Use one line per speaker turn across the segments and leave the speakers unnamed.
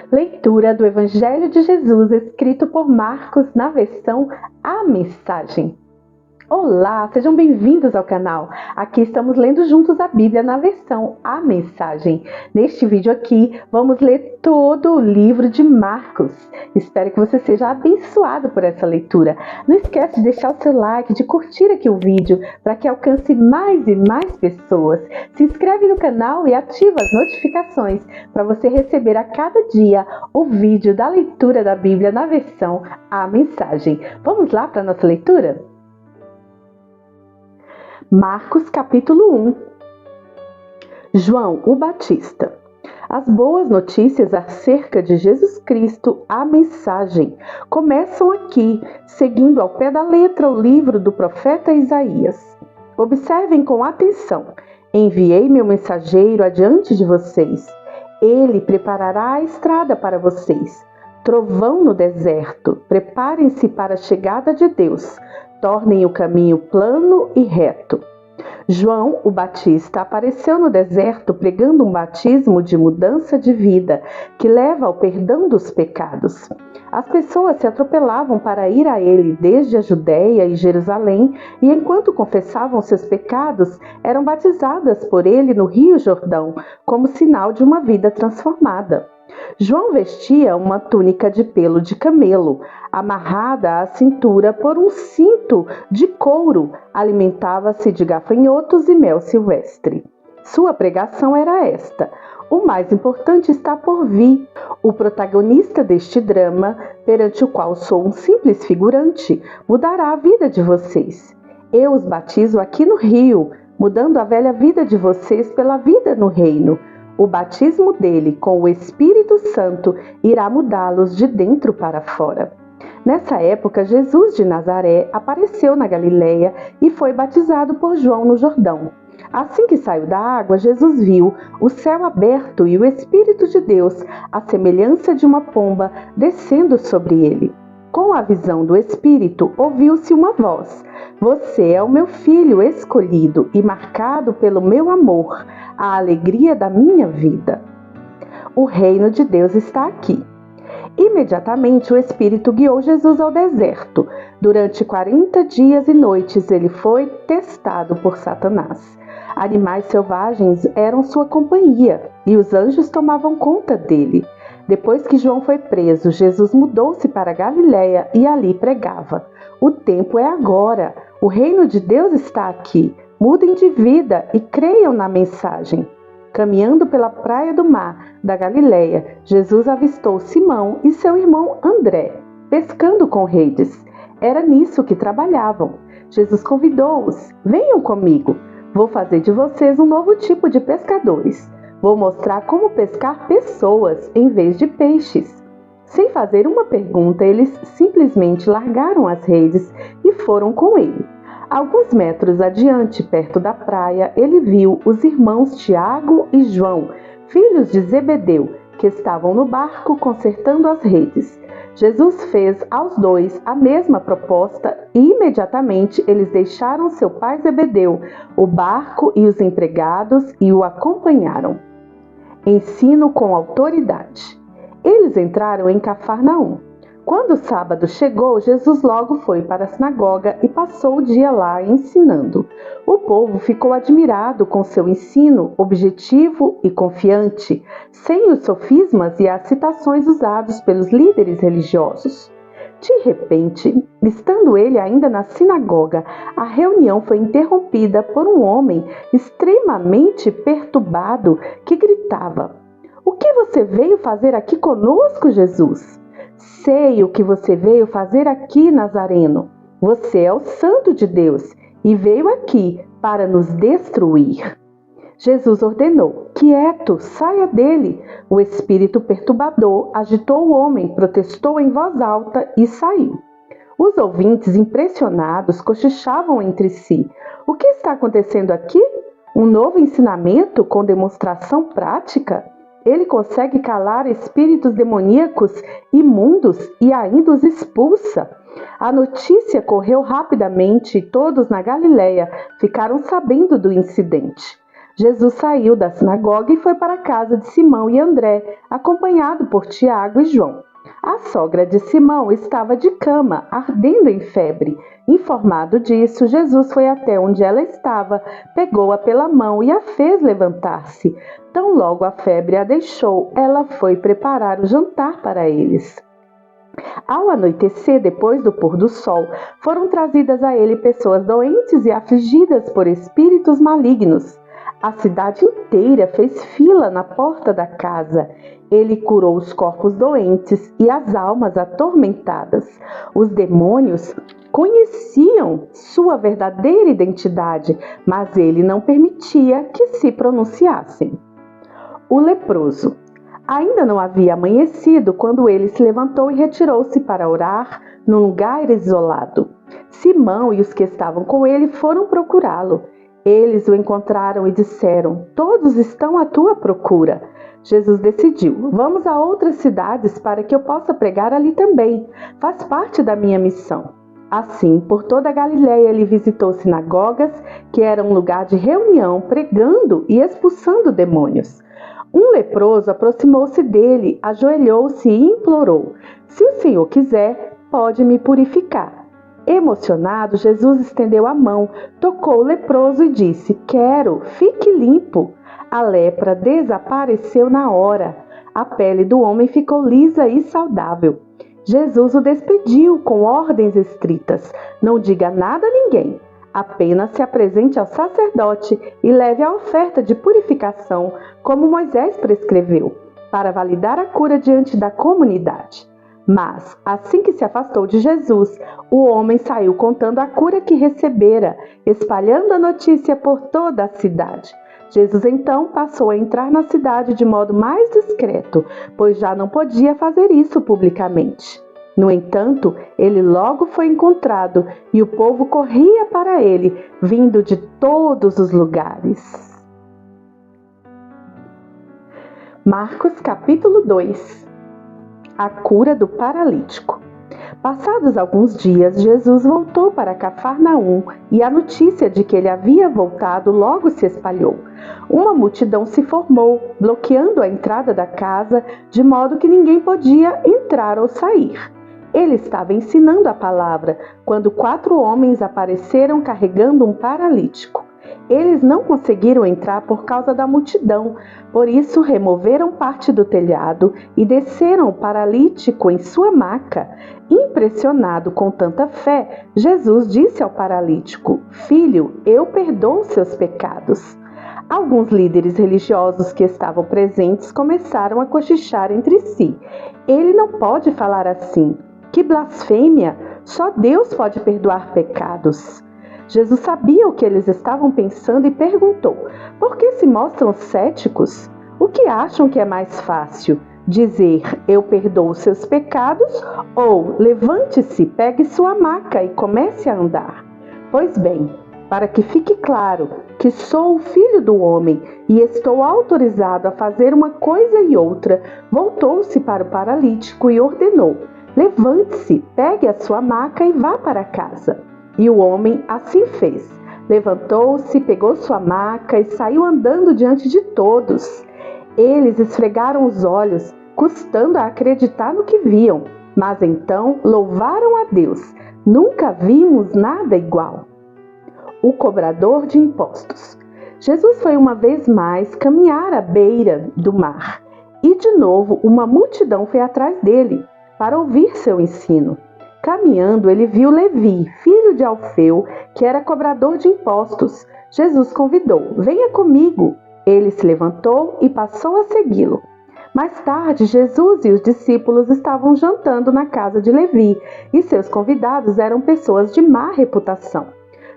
Leitura do Evangelho de Jesus escrito por Marcos na versão A Mensagem. Olá, sejam bem-vindos ao canal. Aqui estamos lendo juntos a Bíblia na versão A Mensagem. Neste vídeo aqui, vamos ler todo o livro de Marcos. Espero que você seja abençoado por essa leitura. Não esquece de deixar o seu like, de curtir aqui o vídeo, para que alcance mais e mais pessoas. Se inscreve no canal e ativa as notificações para você receber a cada dia o vídeo da leitura da Bíblia na versão A Mensagem. Vamos lá para a nossa leitura? Marcos capítulo 1. João o Batista. As boas notícias acerca de Jesus Cristo, a mensagem, começam aqui, seguindo ao pé da letra o livro do profeta Isaías. Observem com atenção. Enviei meu mensageiro adiante de vocês. Ele preparará a estrada para vocês. Trovão no deserto. Preparem-se para a chegada de Deus. Tornem o caminho plano e reto. João, o Batista, apareceu no deserto pregando um batismo de mudança de vida que leva ao perdão dos pecados. As pessoas se atropelavam para ir a ele desde a Judéia e Jerusalém e, enquanto confessavam seus pecados, eram batizadas por ele no Rio Jordão, como sinal de uma vida transformada. João vestia uma túnica de pelo de camelo, amarrada à cintura por um cinto de couro, alimentava-se de gafanhotos e mel silvestre. Sua pregação era esta: o mais importante está por vir. O protagonista deste drama, perante o qual sou um simples figurante, mudará a vida de vocês. Eu os batizo aqui no rio, mudando a velha vida de vocês pela vida no reino. O batismo dele com o Espírito Santo irá mudá-los de dentro para fora. Nessa época, Jesus de Nazaré apareceu na Galileia e foi batizado por João no Jordão. Assim que saiu da água, Jesus viu o céu aberto e o Espírito de Deus, à semelhança de uma pomba, descendo sobre ele. Com a visão do Espírito, ouviu-se uma voz: Você é o meu filho escolhido e marcado pelo meu amor, a alegria da minha vida. O reino de Deus está aqui. Imediatamente o Espírito guiou Jesus ao deserto. Durante 40 dias e noites ele foi testado por Satanás. Animais selvagens eram sua companhia e os anjos tomavam conta dele. Depois que João foi preso, Jesus mudou-se para Galileia e ali pregava. O tempo é agora. O reino de Deus está aqui. Mudem de vida e creiam na mensagem. Caminhando pela praia do mar da Galileia, Jesus avistou Simão e seu irmão André, pescando com redes. Era nisso que trabalhavam. Jesus convidou-os: Venham comigo. Vou fazer de vocês um novo tipo de pescadores. Vou mostrar como pescar pessoas em vez de peixes. Sem fazer uma pergunta, eles simplesmente largaram as redes e foram com ele. Alguns metros adiante, perto da praia, ele viu os irmãos Tiago e João, filhos de Zebedeu, que estavam no barco consertando as redes. Jesus fez aos dois a mesma proposta e imediatamente eles deixaram seu pai Zebedeu, o barco e os empregados e o acompanharam. Ensino com autoridade. Eles entraram em Cafarnaum. Quando o sábado chegou, Jesus logo foi para a sinagoga e passou o dia lá ensinando. O povo ficou admirado com seu ensino objetivo e confiante, sem os sofismas e as citações usados pelos líderes religiosos. De repente, estando ele ainda na sinagoga, a reunião foi interrompida por um homem extremamente perturbado que gritava: O que você veio fazer aqui conosco, Jesus? Sei o que você veio fazer aqui, Nazareno. Você é o Santo de Deus e veio aqui para nos destruir. Jesus ordenou: Quieto, saia dele. O espírito perturbador agitou o homem, protestou em voz alta e saiu. Os ouvintes, impressionados, cochichavam entre si: O que está acontecendo aqui? Um novo ensinamento com demonstração prática? Ele consegue calar espíritos demoníacos imundos e ainda os expulsa. A notícia correu rapidamente e todos na Galileia ficaram sabendo do incidente. Jesus saiu da sinagoga e foi para a casa de Simão e André, acompanhado por Tiago e João. A sogra de Simão estava de cama, ardendo em febre. Informado disso, Jesus foi até onde ela estava, pegou-a pela mão e a fez levantar-se. Tão logo a febre a deixou, ela foi preparar o jantar para eles. Ao anoitecer, depois do pôr do sol, foram trazidas a ele pessoas doentes e afligidas por espíritos malignos. A cidade inteira fez fila na porta da casa. Ele curou os corpos doentes e as almas atormentadas. Os demônios conheciam sua verdadeira identidade, mas ele não permitia que se pronunciassem. O leproso. Ainda não havia amanhecido quando ele se levantou e retirou-se para orar num lugar isolado. Simão e os que estavam com ele foram procurá-lo. Eles o encontraram e disseram: "Todos estão à tua procura." Jesus decidiu: "Vamos a outras cidades para que eu possa pregar ali também. Faz parte da minha missão." Assim, por toda a Galiléia ele visitou sinagogas, que era um lugar de reunião, pregando e expulsando demônios. Um leproso aproximou-se dele, ajoelhou-se e implorou: "Se o Senhor quiser, pode me purificar." Emocionado, Jesus estendeu a mão, tocou o leproso e disse: "Quero, fique limpo." A lepra desapareceu na hora. A pele do homem ficou lisa e saudável. Jesus o despediu com ordens estritas: "Não diga nada a ninguém. Apenas se apresente ao sacerdote e leve a oferta de purificação, como Moisés prescreveu, para validar a cura diante da comunidade." Mas, assim que se afastou de Jesus, o homem saiu contando a cura que recebera, espalhando a notícia por toda a cidade. Jesus então passou a entrar na cidade de modo mais discreto, pois já não podia fazer isso publicamente. No entanto, ele logo foi encontrado e o povo corria para ele, vindo de todos os lugares. Marcos capítulo 2. A cura do paralítico. Passados alguns dias, Jesus voltou para Cafarnaum e a notícia de que ele havia voltado logo se espalhou. Uma multidão se formou, bloqueando a entrada da casa, de modo que ninguém podia entrar ou sair. Ele estava ensinando a palavra quando 4 homens apareceram carregando um paralítico. Eles não conseguiram entrar por causa da multidão, por isso removeram parte do telhado e desceram o paralítico em sua maca. Impressionado com tanta fé, Jesus disse ao paralítico: "Filho, eu perdoo seus pecados." Alguns líderes religiosos que estavam presentes começaram a cochichar entre si: "Ele não pode falar assim. Que blasfêmia! Só Deus pode perdoar pecados." Jesus sabia o que eles estavam pensando e perguntou: "Por que se mostram céticos? O que acham que é mais fácil? Dizer, eu perdoo seus pecados, ou levante-se, pegue sua maca e comece a andar?" Pois bem, para que fique claro que sou o Filho do Homem e estou autorizado a fazer uma coisa e outra, voltou-se para o paralítico e ordenou: "Levante-se, pegue a sua maca e vá para casa." E o homem assim fez. Levantou-se, pegou sua maca e saiu andando diante de todos. Eles esfregaram os olhos, custando a acreditar no que viam, mas então louvaram a Deus. "Nunca vimos nada igual." O cobrador de impostos. Jesus foi uma vez mais caminhar à beira do mar, e de novo uma multidão foi atrás dele para ouvir seu ensino. Caminhando, ele viu Levi, filho de Alfeu, que era cobrador de impostos. Jesus convidou: "Venha comigo." Ele se levantou e passou a segui-lo. Mais tarde, Jesus e os discípulos estavam jantando na casa de Levi, e seus convidados eram pessoas de má reputação.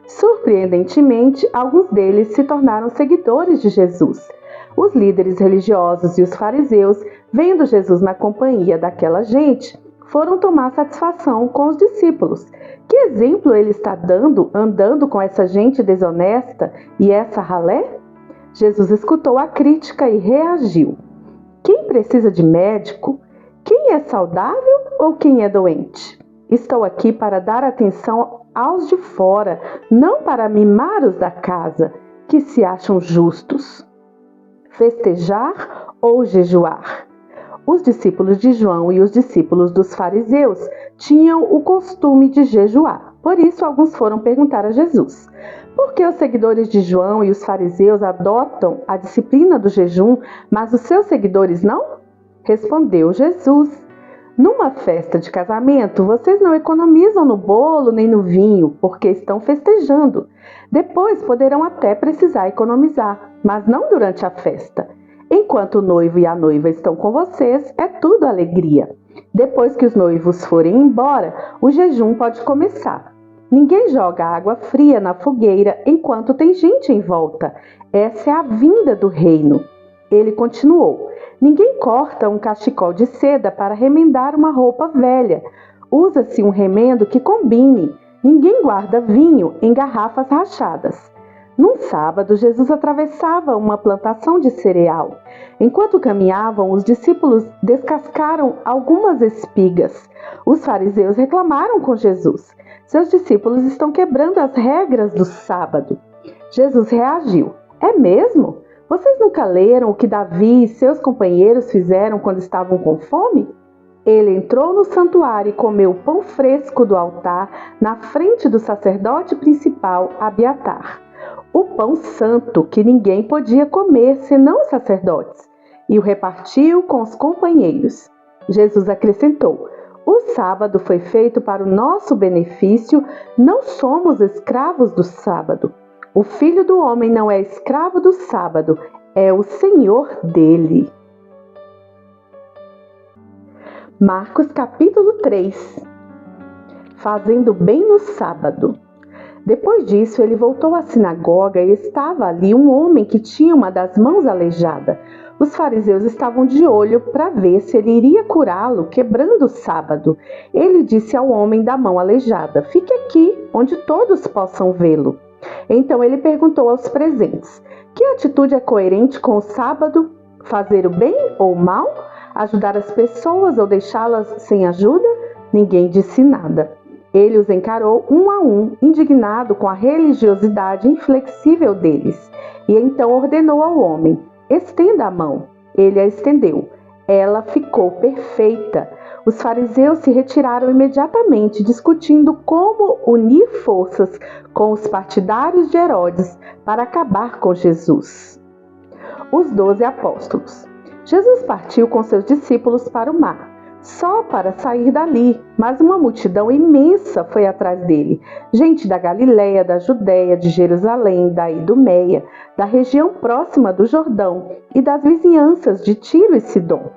Surpreendentemente, alguns deles se tornaram seguidores de Jesus. Os líderes religiosos e os fariseus, vendo Jesus na companhia daquela gente, foram tomar satisfação com os discípulos. Que exemplo ele está dando, andando com essa gente desonesta e essa ralé? Jesus escutou a crítica e reagiu: "Quem precisa de médico? Quem é saudável ou quem é doente? Estou aqui para dar atenção aos de fora, não para mimar os da casa. que se acham justos? Festejar ou jejuar? Os discípulos de João e os discípulos dos fariseus tinham o costume de jejuar. Por isso, alguns foram perguntar a Jesus: por que os seguidores de João e os fariseus adotam a disciplina do jejum, mas os seus seguidores não? Respondeu Jesus: numa festa de casamento, vocês não economizam no bolo nem no vinho, porque estão festejando. Depois poderão até precisar economizar, mas não durante a festa. Enquanto o noivo e a noiva estão com vocês, é tudo alegria. Depois que os noivos forem embora, o jejum pode começar. Ninguém joga água fria na fogueira enquanto tem gente em volta. Essa é a vinda do reino. Ele continuou: ninguém corta um cachecol de seda para remendar uma roupa velha. Usa-se um remendo que combine. Ninguém guarda vinho em garrafas rachadas. Num sábado, Jesus atravessava uma plantação de cereal. Enquanto caminhavam, os discípulos descascaram algumas espigas. Os fariseus reclamaram com Jesus: seus discípulos estão quebrando as regras do sábado. Jesus reagiu: é mesmo? Vocês nunca leram o que Davi e seus companheiros fizeram quando estavam com fome? Ele entrou no santuário e comeu pão fresco do altar na frente do sacerdote principal, Abiatar. O pão santo que ninguém podia comer senão os sacerdotes, e o repartiu com os companheiros. Jesus acrescentou: o sábado foi feito para o nosso benefício, não somos escravos do sábado. O Filho do Homem não é escravo do sábado, é o Senhor dele. Marcos capítulo 3. Fazendo bem no sábado. Depois disso, ele voltou à sinagoga e estava ali um homem que tinha uma das mãos aleijada. Os fariseus estavam de olho para ver se ele iria curá-lo, quebrando o sábado. Ele disse ao homem da mão aleijada: fique aqui, onde todos possam vê-lo. Então ele perguntou aos presentes: que atitude é coerente com o sábado? Fazer o bem ou o mal? Ajudar as pessoas ou deixá-las sem ajuda? Ninguém disse nada. Ele os encarou um a um, indignado com a religiosidade inflexível deles, e então ordenou ao homem: estenda a mão. Ele a estendeu. Ela ficou perfeita. Os fariseus se retiraram imediatamente, discutindo como unir forças com os partidários de Herodes para acabar com Jesus. Os 12 apóstolos. Jesus partiu com seus discípulos para o mar, só para sair dali, mas uma multidão imensa foi atrás dele. Gente da Galiléia, da Judéia, de Jerusalém, da Idumeia, da região próxima do Jordão e das vizinhanças de Tiro e Sidom.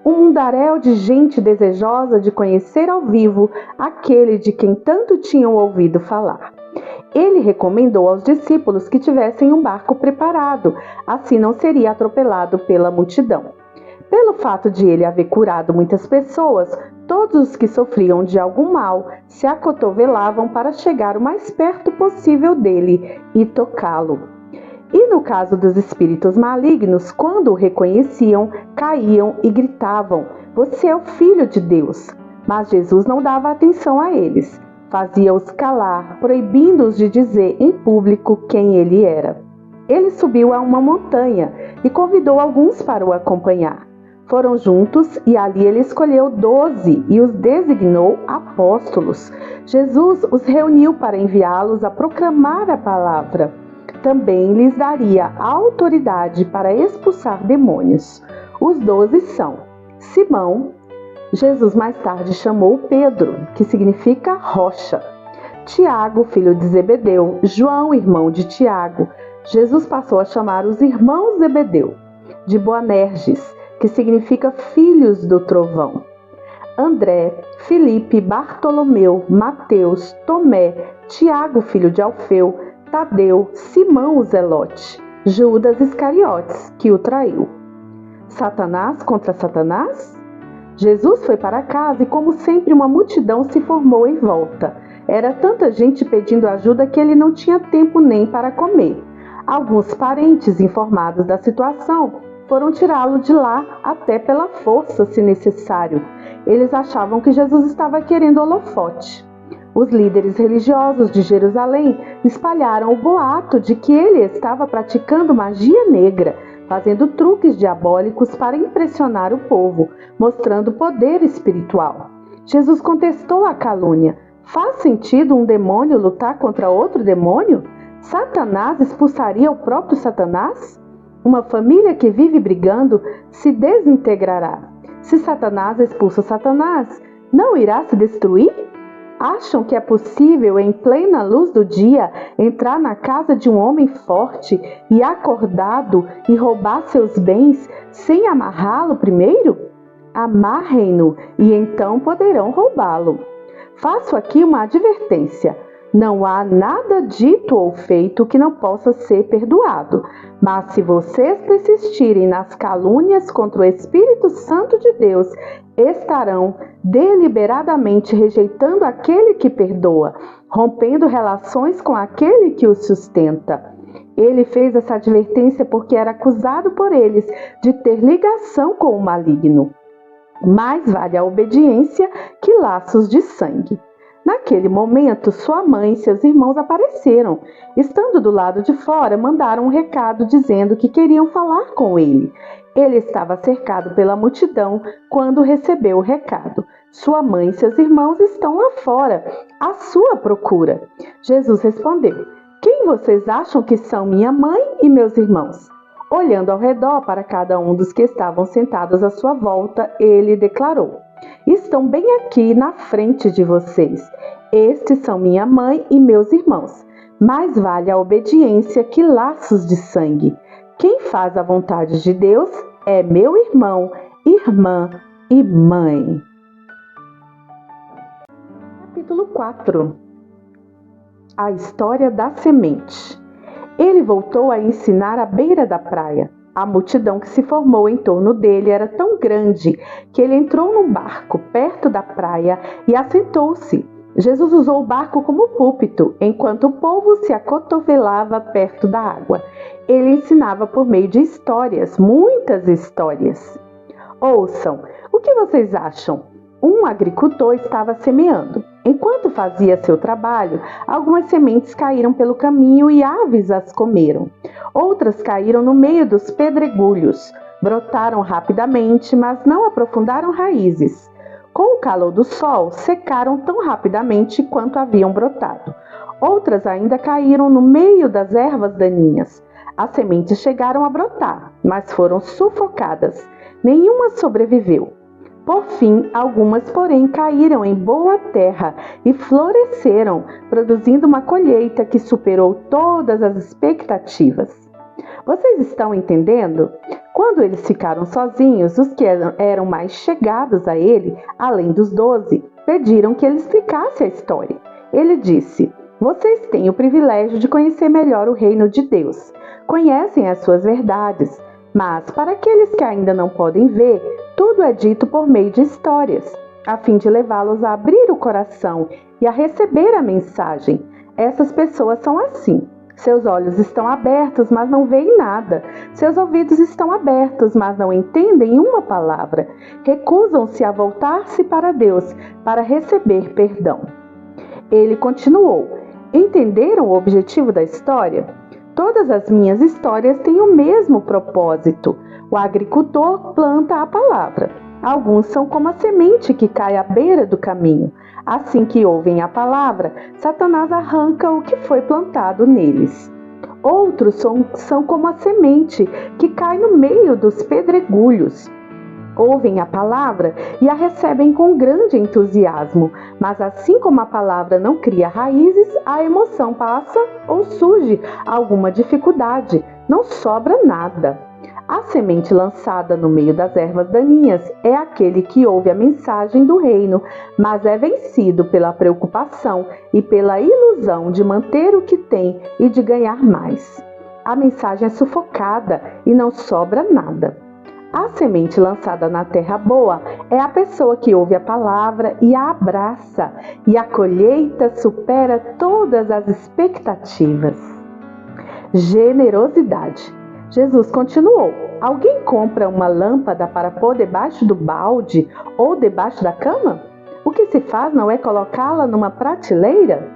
Um mundaréu de gente desejosa de conhecer ao vivo aquele de quem tanto tinham ouvido falar. Ele recomendou aos discípulos que tivessem um barco preparado, assim não seria atropelado pela multidão. Pelo fato de ele haver curado muitas pessoas, todos os que sofriam de algum mal se acotovelavam para chegar o mais perto possível dele e tocá-lo. E no caso dos espíritos malignos, quando o reconheciam, caíam e gritavam: você é o Filho de Deus. Mas Jesus não dava atenção a eles. Fazia-os calar, proibindo-os de dizer em público quem ele era. Ele subiu a uma montanha e convidou alguns para o acompanhar. Foram juntos e ali ele escolheu 12 e os designou apóstolos. Jesus os reuniu para enviá-los a proclamar a palavra. Também lhes daria autoridade para expulsar demônios. Os 12 são Simão. Jesus mais tarde chamou Pedro, que significa rocha. Tiago, filho de Zebedeu. João, irmão de Tiago. Jesus passou a chamar os irmãos Zebedeu. De Boanerges, que significa filhos do trovão. André, Filipe, Bartolomeu, Mateus, Tomé, Tiago, filho de Alfeu, Tadeu, Simão o Zelote, Judas Iscariotes, que o traiu. Satanás contra Satanás? Jesus foi para casa e, como sempre, uma multidão se formou em volta. Era tanta gente pedindo ajuda que ele não tinha tempo nem para comer. Alguns parentes, informados da situação, foram tirá-lo de lá até pela força, se necessário. Eles achavam que Jesus estava querendo holofote. Os líderes religiosos de Jerusalém espalharam o boato de que ele estava praticando magia negra, fazendo truques diabólicos para impressionar o povo, mostrando poder espiritual. Jesus contestou a calúnia. Faz sentido um demônio lutar contra outro demônio? Satanás expulsaria o próprio Satanás? Uma família que vive brigando se desintegrará. Se Satanás expulsa Satanás, não irá se destruir? Acham que é possível, em plena luz do dia, entrar na casa de um homem forte e acordado e roubar seus bens sem amarrá-lo primeiro? Amarrem-no e então poderão roubá-lo. Faço aqui uma advertência. Não há nada dito ou feito que não possa ser perdoado. Mas se vocês persistirem nas calúnias contra o Espírito Santo de Deus, estarão deliberadamente rejeitando aquele que perdoa, rompendo relações com aquele que o sustenta. Ele fez essa advertência porque era acusado por eles de ter ligação com o maligno. Mais vale a obediência que laços de sangue. Naquele momento, sua mãe e seus irmãos apareceram. Estando do lado de fora, mandaram um recado dizendo que queriam falar com ele. Ele estava cercado pela multidão quando recebeu o recado. Sua mãe e seus irmãos estão lá fora, à sua procura. Jesus respondeu: Quem vocês acham que são minha mãe e meus irmãos? Olhando ao redor para cada um dos que estavam sentados à sua volta, ele declarou: Estão bem aqui na frente de vocês. Estes são minha mãe e meus irmãos. Mais vale a obediência que laços de sangue. Quem faz a vontade de Deus é meu irmão, irmã e mãe. Capítulo 4. A história da semente. Ele voltou a ensinar à beira da praia. A multidão que se formou em torno dele era tão grande que ele entrou num barco perto da praia e assentou-se. Jesus usou o barco como púlpito, enquanto o povo se acotovelava perto da água. Ele ensinava por meio de histórias, muitas histórias. Ouçam, o que vocês acham? Um agricultor estava semeando. Enquanto fazia seu trabalho, algumas sementes caíram pelo caminho e aves as comeram. Outras caíram no meio dos pedregulhos. Brotaram rapidamente, mas não aprofundaram raízes. Com o calor do sol, secaram tão rapidamente quanto haviam brotado. Outras ainda caíram no meio das ervas daninhas. As sementes chegaram a brotar, mas foram sufocadas. Nenhuma sobreviveu. Por fim, algumas, porém, caíram em boa terra e floresceram, produzindo uma colheita que superou todas as expectativas. Vocês estão entendendo? Quando eles ficaram sozinhos, os que eram mais chegados a ele, além dos 12, pediram que ele explicasse a história. Ele disse: Vocês têm o privilégio de conhecer melhor o reino de Deus. Conhecem as suas verdades. Mas, para aqueles que ainda não podem ver, tudo é dito por meio de histórias, a fim de levá-los a abrir o coração e a receber a mensagem. Essas pessoas são assim. Seus olhos estão abertos, mas não veem nada. Seus ouvidos estão abertos, mas não entendem uma palavra. Recusam-se a voltar-se para Deus para receber perdão. Ele continuou: Entenderam o objetivo da história? Todas as minhas histórias têm o mesmo propósito. O agricultor planta a palavra. Alguns são como a semente que cai à beira do caminho. Assim que ouvem a palavra, Satanás arranca o que foi plantado neles. Outros são como a semente que cai no meio dos pedregulhos. Ouvem a palavra e a recebem com grande entusiasmo, mas assim como a palavra não cria raízes, a emoção passa ou surge alguma dificuldade, não sobra nada. A semente lançada no meio das ervas daninhas é aquele que ouve a mensagem do reino, mas é vencido pela preocupação e pela ilusão de manter o que tem e de ganhar mais. A mensagem é sufocada e não sobra nada. A semente lançada na terra boa é a pessoa que ouve a palavra e a abraça, e a colheita supera todas as expectativas. Generosidade. Jesus continuou: Alguém compra uma lâmpada para pôr debaixo do balde ou debaixo da cama? O que se faz não é colocá-la numa prateleira?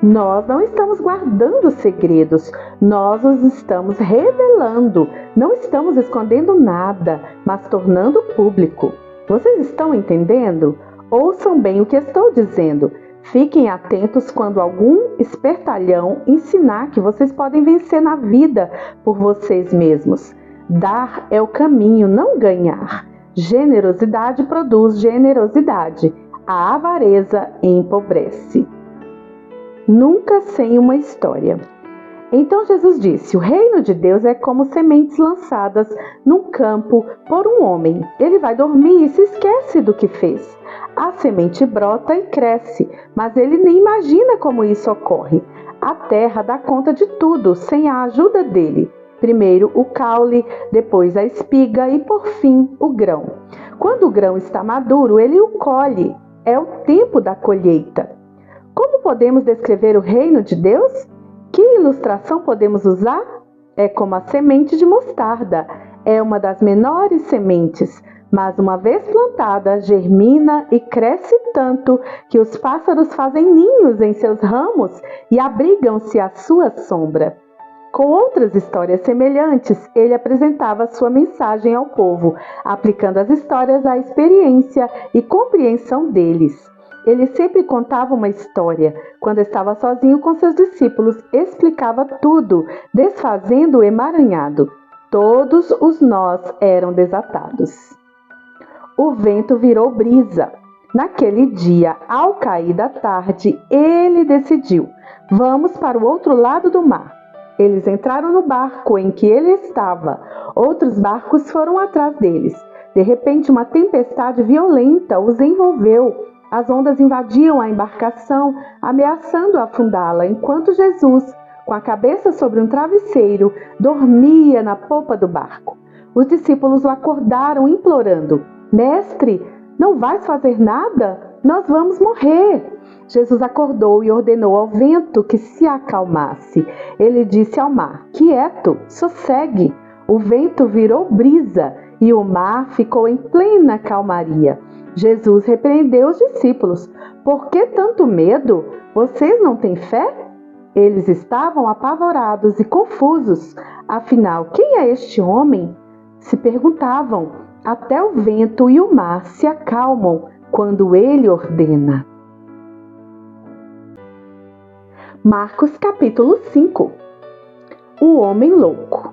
Nós não estamos guardando segredos, nós os estamos revelando. Não estamos escondendo nada, mas tornando público. Vocês estão entendendo? Ouçam bem o que estou dizendo. Fiquem atentos quando algum espertalhão ensinar que vocês podem vencer na vida por vocês mesmos. Dar é o caminho, não ganhar. Generosidade produz generosidade. A avareza empobrece. Nunca sem uma história. Então Jesus disse: o reino de Deus é como sementes lançadas num campo por um homem. Ele vai dormir e se esquece do que fez. A semente brota e cresce, mas ele nem imagina como isso ocorre. A terra dá conta de tudo sem a ajuda dele. Primeiro o caule, depois a espiga e por fim o grão. Quando o grão está maduro, ele o colhe. É o tempo da colheita. Como podemos descrever o reino de Deus? Que ilustração podemos usar? É como a semente de mostarda. É uma das menores sementes, mas uma vez plantada, germina e cresce tanto que os pássaros fazem ninhos em seus ramos e abrigam-se à sua sombra. Com outras histórias semelhantes, ele apresentava sua mensagem ao povo, aplicando as histórias à experiência e compreensão deles. Ele sempre contava uma história. Quando estava sozinho com seus discípulos, explicava tudo, desfazendo o emaranhado. Todos os nós eram desatados. O vento virou brisa. Naquele dia, ao cair da tarde, ele decidiu: vamos para o outro lado do mar. Eles entraram no barco em que ele estava. Outros barcos foram atrás deles. De repente, uma tempestade violenta os envolveu. As ondas invadiam a embarcação, ameaçando afundá-la, enquanto Jesus, com a cabeça sobre um travesseiro, dormia na popa do barco. Os discípulos o acordaram, implorando: Mestre, não vais fazer nada? Nós vamos morrer. Jesus acordou e ordenou ao vento que se acalmasse. Ele disse ao mar: Quieto, sossegue. O vento virou brisa e o mar ficou em plena calmaria. Jesus repreendeu os discípulos: Por que tanto medo? Vocês não têm fé? Eles estavam apavorados e confusos. Afinal, quem é este homem? Se perguntavam. Até o vento e o mar se acalmam quando ele ordena. Marcos capítulo 5. O homem louco.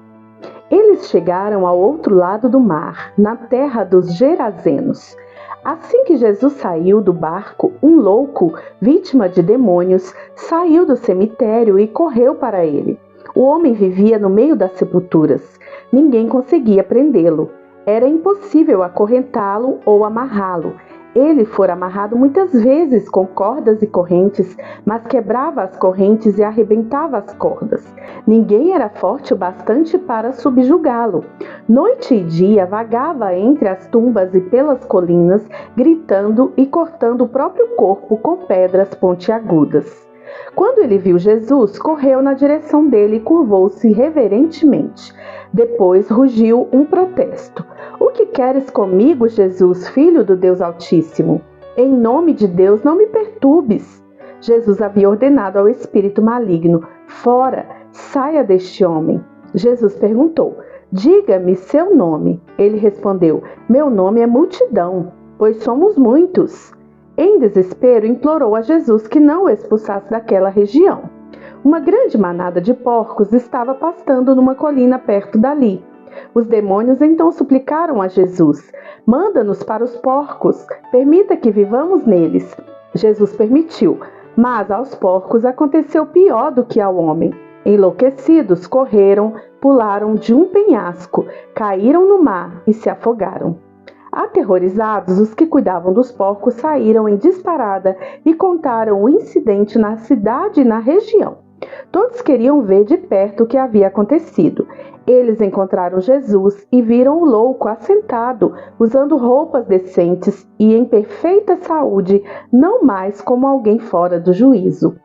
Eles chegaram ao outro lado do mar, na terra dos Gerazenos. Assim que Jesus saiu do barco, um louco, vítima de demônios, saiu do cemitério e correu para ele. O homem vivia no meio das sepulturas. Ninguém conseguia prendê-lo. Era impossível acorrentá-lo ou amarrá-lo. Ele fora amarrado muitas vezes com cordas e correntes, mas quebrava as correntes e arrebentava as cordas. Ninguém era forte o bastante para subjugá-lo. Noite e dia vagava entre as tumbas e pelas colinas, gritando e cortando o próprio corpo com pedras pontiagudas. Quando ele viu Jesus, correu na direção dele e curvou-se reverentemente. Depois rugiu um protesto: O que queres comigo, Jesus, filho do Deus Altíssimo? Em nome de Deus, não me perturbes. Jesus havia ordenado ao espírito maligno: Fora, saia deste homem. Jesus perguntou: Diga-me seu nome. Ele respondeu: Meu nome é Multidão, pois somos muitos. Em desespero, implorou a Jesus que não o expulsasse daquela região. Uma grande manada de porcos estava pastando numa colina perto dali. Os demônios então suplicaram a Jesus: Manda-nos para os porcos, permita que vivamos neles. Jesus permitiu, mas aos porcos aconteceu pior do que ao homem. Enlouquecidos, correram, pularam de um penhasco, caíram no mar e se afogaram. Aterrorizados, os que cuidavam dos porcos saíram em disparada e contaram o incidente na cidade e na região. Todos queriam ver de perto o que havia acontecido. Eles encontraram Jesus e viram o louco assentado, usando roupas decentes e em perfeita saúde, não mais como alguém fora do juízo.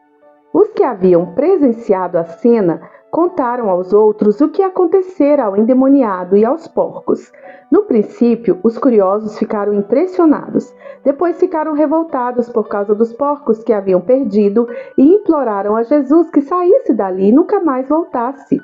Os que haviam presenciado a cena Contaram aos outros o que acontecera ao endemoniado e aos porcos. No princípio, os curiosos ficaram impressionados. Depois ficaram revoltados por causa dos porcos que haviam perdido e imploraram a Jesus que saísse dali e nunca mais voltasse.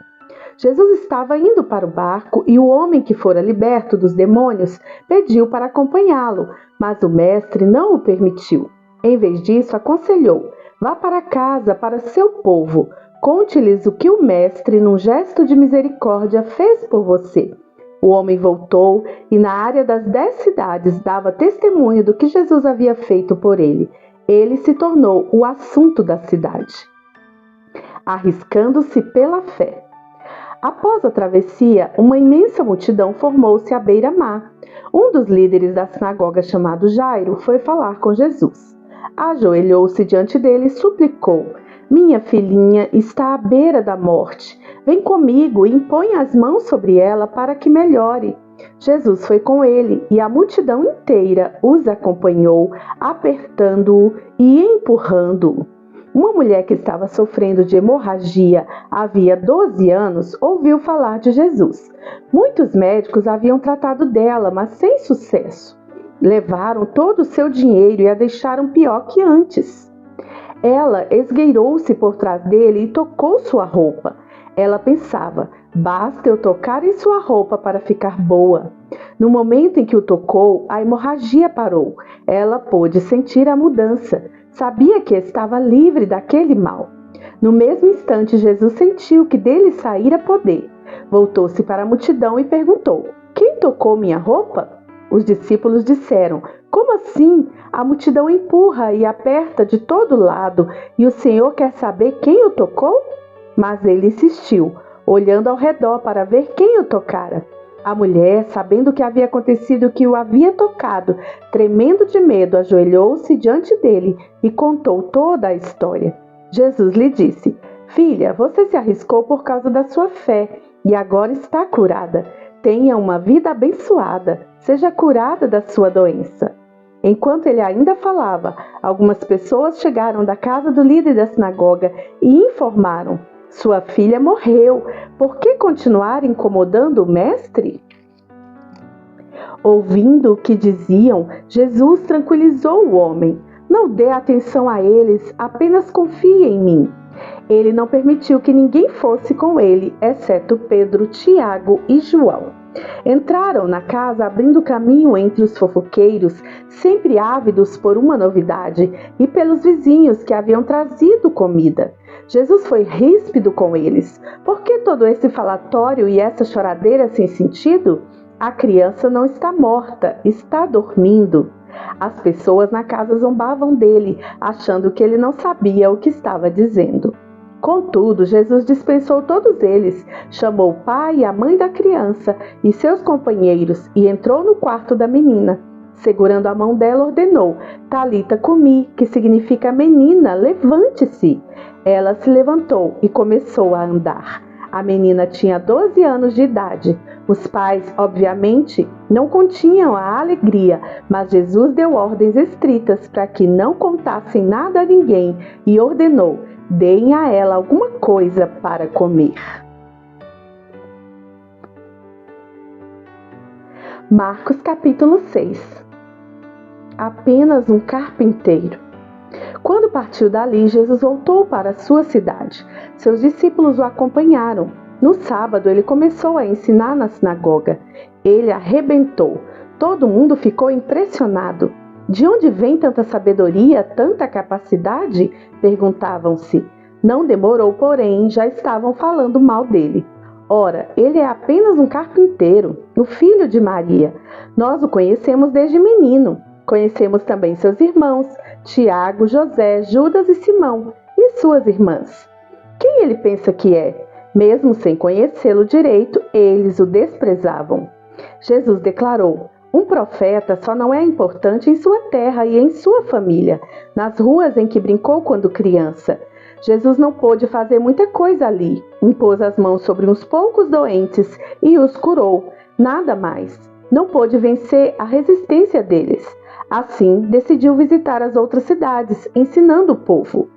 Jesus estava indo para o barco e o homem que fora liberto dos demônios pediu para acompanhá-lo, mas o mestre não o permitiu. Em vez disso, aconselhou: vá para casa, para seu povo. Conte-lhes o que o mestre, num gesto de misericórdia, fez por você. O homem voltou e na área das 10 cidades dava testemunho do que Jesus havia feito por ele. Ele se tornou o assunto da cidade. Arriscando-se pela fé. Após a travessia, uma imensa multidão formou-se à beira-mar. Um dos líderes da sinagoga, chamado Jairo, foi falar com Jesus. Ajoelhou-se diante dele e suplicou: minha filhinha está à beira da morte. Vem comigo e impõe as mãos sobre ela para que melhore. Jesus foi com ele e a multidão inteira os acompanhou, apertando-o e empurrando-o. Uma mulher que estava sofrendo de hemorragia havia 12 anos ouviu falar de Jesus. Muitos médicos haviam tratado dela, mas sem sucesso. Levaram todo o seu dinheiro e a deixaram pior que antes. Ela esgueirou-se por trás dele e tocou sua roupa. Ela pensava: basta eu tocar em sua roupa para ficar boa. No momento em que o tocou, a hemorragia parou. Ela pôde sentir a mudança. Sabia que estava livre daquele mal. No mesmo instante, Jesus sentiu que dele saíra poder. Voltou-se para a multidão e perguntou: quem tocou minha roupa? Os discípulos disseram: como assim? A multidão empurra e aperta de todo lado e o Senhor quer saber quem o tocou? Mas ele insistiu, olhando ao redor para ver quem o tocara. A mulher, sabendo o que havia acontecido, que o havia tocado, tremendo de medo, ajoelhou-se diante dele e contou toda a história. Jesus lhe disse: filha, você se arriscou por causa da sua fé e agora está curada. Tenha uma vida abençoada, seja curada da sua doença. Enquanto ele ainda falava, algumas pessoas chegaram da casa do líder da sinagoga e informaram: sua filha morreu. Por que continuar incomodando o mestre? Ouvindo o que diziam, Jesus tranquilizou o homem. Não dê atenção a eles, apenas confie em mim. Ele não permitiu que ninguém fosse com ele, exceto Pedro, Tiago e João. Entraram na casa abrindo caminho entre os fofoqueiros, sempre ávidos por uma novidade, e pelos vizinhos que haviam trazido comida. Jesus foi ríspido com eles. Por que todo esse falatório e essa choradeira sem sentido? A criança não está morta, está dormindo. As pessoas na casa zombavam dele, achando que ele não sabia o que estava dizendo. Contudo, Jesus dispensou todos eles, chamou o pai e a mãe da criança e seus companheiros e entrou no quarto da menina. Segurando a mão dela, ordenou: Talita cumi, que significa menina, levante-se. Ela se levantou e começou a andar. A menina tinha 12 anos de idade. Os pais, obviamente, não continham a alegria, mas Jesus deu ordens estritas para que não contassem nada a ninguém e ordenou: deem a ela alguma coisa para comer. Marcos capítulo 6. Apenas um carpinteiro. Quando partiu dali, Jesus voltou para sua cidade. Seus discípulos o acompanharam. No sábado, ele começou a ensinar na sinagoga. Ele arrebentou. Todo mundo ficou impressionado. De onde vem tanta sabedoria, tanta capacidade? Perguntavam-se. Não demorou, porém, já estavam falando mal dele. Ora, ele é apenas um carpinteiro, o filho de Maria. Nós o conhecemos desde menino. Conhecemos também seus irmãos, Tiago, José, Judas e Simão, e suas irmãs. Quem ele pensa que é? Mesmo sem conhecê-lo direito, eles o desprezavam. Jesus declarou: um profeta só não é importante em sua terra e em sua família, nas ruas em que brincou quando criança. Jesus não pôde fazer muita coisa ali. Impôs as mãos sobre uns poucos doentes e os curou. Nada mais. Não pôde vencer a resistência deles. Assim, decidiu visitar as outras cidades, ensinando o povo.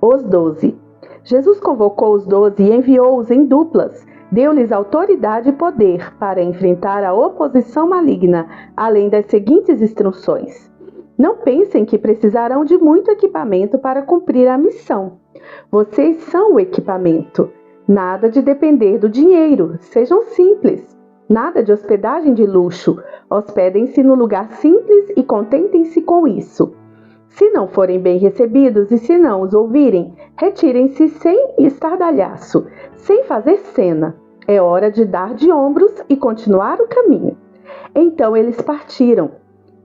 Os 12. Jesus convocou os 12 e enviou-os em duplas. Deu-lhes autoridade e poder para enfrentar a oposição maligna, além das seguintes instruções: não pensem que precisarão de muito equipamento para cumprir a missão. Vocês são o equipamento. Nada de depender do dinheiro. Sejam simples. Nada de hospedagem de luxo. Hospedem-se no lugar simples e contentem-se com isso. Se não forem bem recebidos e se não os ouvirem, retirem-se sem estardalhaço, sem fazer cena. É hora de dar de ombros e continuar o caminho. Então eles partiram.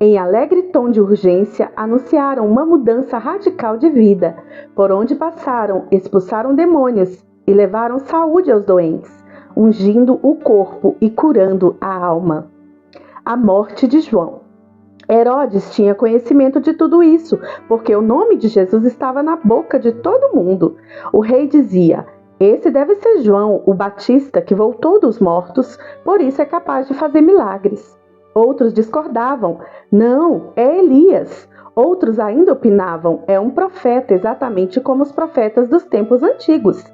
Em alegre tom de urgência, anunciaram uma mudança radical de vida. Por onde passaram, expulsaram demônios e levaram saúde aos doentes, ungindo o corpo e curando a alma. A morte de João. Herodes tinha conhecimento de tudo isso, porque o nome de Jesus estava na boca de todo mundo. O rei dizia: esse deve ser João, o Batista, que voltou dos mortos, por isso é capaz de fazer milagres. Outros discordavam: não, é Elias. Outros ainda opinavam: é um profeta, exatamente como os profetas dos tempos antigos.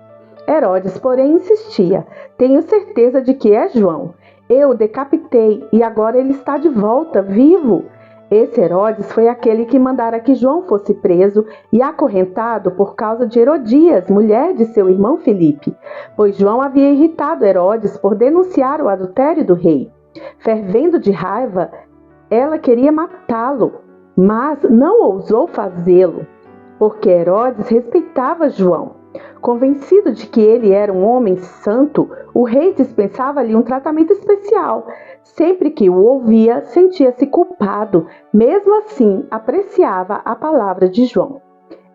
Herodes, porém, insistia: tenho certeza de que é João. Eu o decapitei e agora ele está de volta, vivo. Esse Herodes foi aquele que mandara que João fosse preso e acorrentado por causa de Herodias, mulher de seu irmão Filipe, pois João havia irritado Herodes por denunciar o adultério do rei. Fervendo de raiva, ela queria matá-lo, mas não ousou fazê-lo, porque Herodes respeitava João. Convencido de que ele era um homem santo, o rei dispensava-lhe um tratamento especial. Sempre que o ouvia, sentia-se culpado. Mesmo assim, apreciava a palavra de João.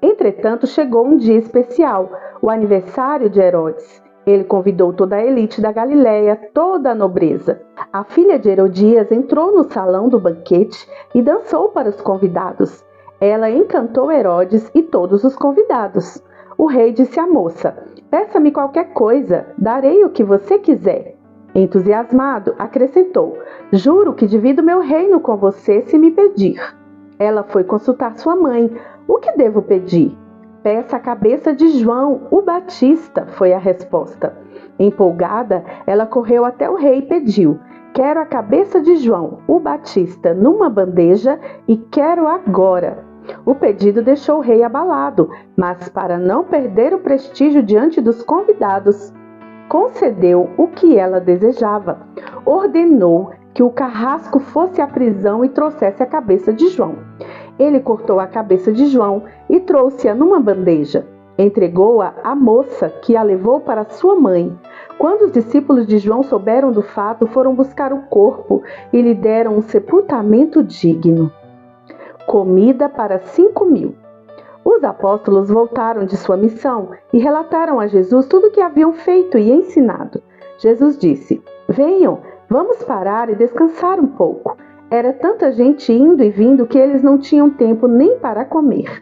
Entretanto, chegou um dia especial, o aniversário de Herodes. Ele convidou toda a elite da Galileia, toda a nobreza. A filha de Herodias entrou no salão do banquete e dançou para os convidados. Ela encantou Herodes e todos os convidados. O rei disse à moça: peça-me qualquer coisa, darei o que você quiser. Entusiasmado, acrescentou: juro que divido meu reino com você se me pedir. Ela foi consultar sua mãe. O que devo pedir? Peça a cabeça de João, o Batista, foi a resposta. Empolgada, ela correu até o rei e pediu: quero a cabeça de João, o Batista, numa bandeja e quero agora. O pedido deixou o rei abalado, mas para não perder o prestígio diante dos convidados, concedeu o que ela desejava. Ordenou que o carrasco fosse à prisão e trouxesse a cabeça de João. Ele cortou a cabeça de João e trouxe-a numa bandeja. Entregou-a à moça, que a levou para sua mãe. Quando os discípulos de João souberam do fato, foram buscar o corpo e lhe deram um sepultamento digno. Comida para 5.000. Os apóstolos voltaram de sua missão e relataram a Jesus tudo o que haviam feito e ensinado. Jesus disse: venham, vamos parar e descansar um pouco. Era tanta gente indo e vindo que eles não tinham tempo nem para comer.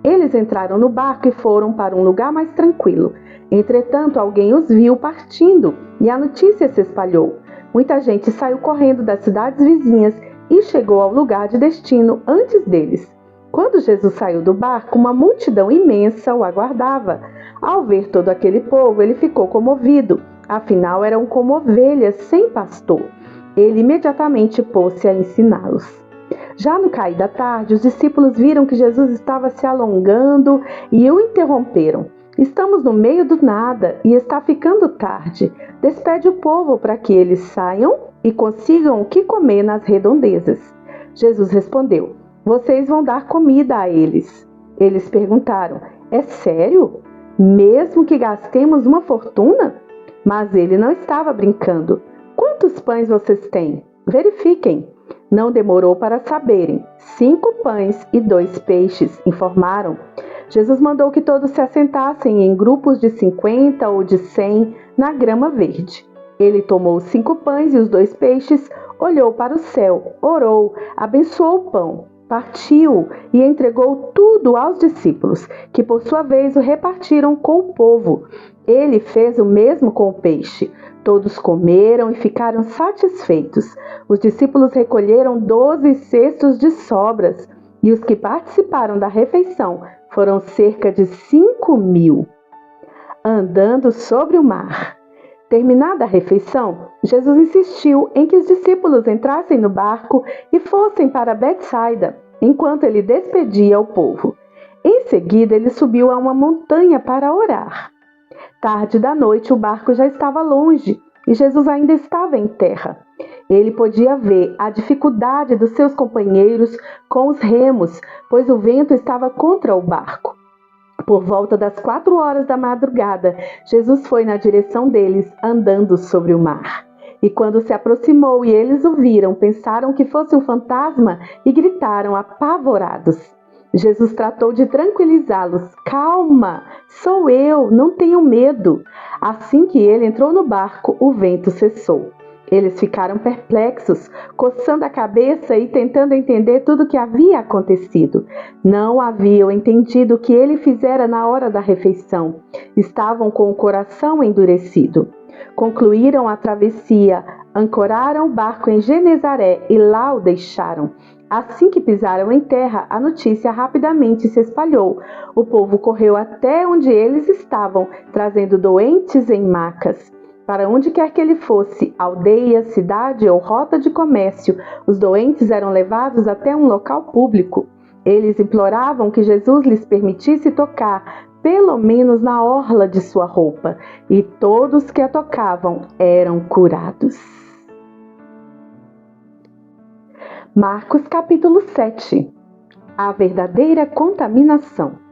Eles entraram no barco e foram para um lugar mais tranquilo. Entretanto, alguém os viu partindo e a notícia se espalhou. Muita gente saiu correndo das cidades vizinhas e chegou ao lugar de destino antes deles. Quando Jesus saiu do barco, uma multidão imensa o aguardava. Ao ver todo aquele povo, ele ficou comovido. Afinal, eram como ovelhas sem pastor. Ele imediatamente pôs-se a ensiná-los. Já no cair da tarde, os discípulos viram que Jesus estava se alongando e o interromperam. Estamos no meio do nada e está ficando tarde. Despede o povo para que eles saiam e consigam o que comer nas redondezas. Jesus respondeu: vocês vão dar comida a eles. Eles perguntaram: é sério? Mesmo que gastemos uma fortuna? Mas ele não estava brincando. Quantos pães vocês têm? Verifiquem. Não demorou para saberem. 5 pães e 2 peixes, informaram. Jesus mandou que todos se assentassem em grupos de 50 ou de 100 na grama verde. Ele tomou os 5 pães e os 2 peixes, olhou para o céu, orou, abençoou o pão, partiu e entregou tudo aos discípulos, que por sua vez o repartiram com o povo. Ele fez o mesmo com o peixe. Todos comeram e ficaram satisfeitos. Os discípulos recolheram 12 cestos de sobras, e os que participaram da refeição foram cerca de 5.000. andando sobre o mar. Terminada a refeição, Jesus insistiu em que os discípulos entrassem no barco e fossem para Betsaida, enquanto ele despedia o povo. Em seguida, ele subiu a uma montanha para orar. Tarde da noite, o barco já estava longe e Jesus ainda estava em terra. Ele podia ver a dificuldade dos seus companheiros com os remos, pois o vento estava contra o barco. Por volta das 4 horas da madrugada, Jesus foi na direção deles, andando sobre o mar. E quando se aproximou e eles o viram, pensaram que fosse um fantasma e gritaram apavorados. Jesus tratou de tranquilizá-los. Calma, sou eu, não tenham medo. Assim que ele entrou no barco, o vento cessou. Eles ficaram perplexos, coçando a cabeça e tentando entender tudo o que havia acontecido. Não haviam entendido o que ele fizera na hora da refeição. Estavam com o coração endurecido. Concluíram a travessia, ancoraram o barco em Genezaré e lá o deixaram. Assim que pisaram em terra, a notícia rapidamente se espalhou. O povo correu até onde eles estavam, trazendo doentes em macas. Para onde quer que ele fosse, aldeia, cidade ou rota de comércio, os doentes eram levados até um local público. Eles imploravam que Jesus lhes permitisse tocar, pelo menos na orla de sua roupa, e todos que a tocavam eram curados. Marcos capítulo 7. A verdadeira contaminação.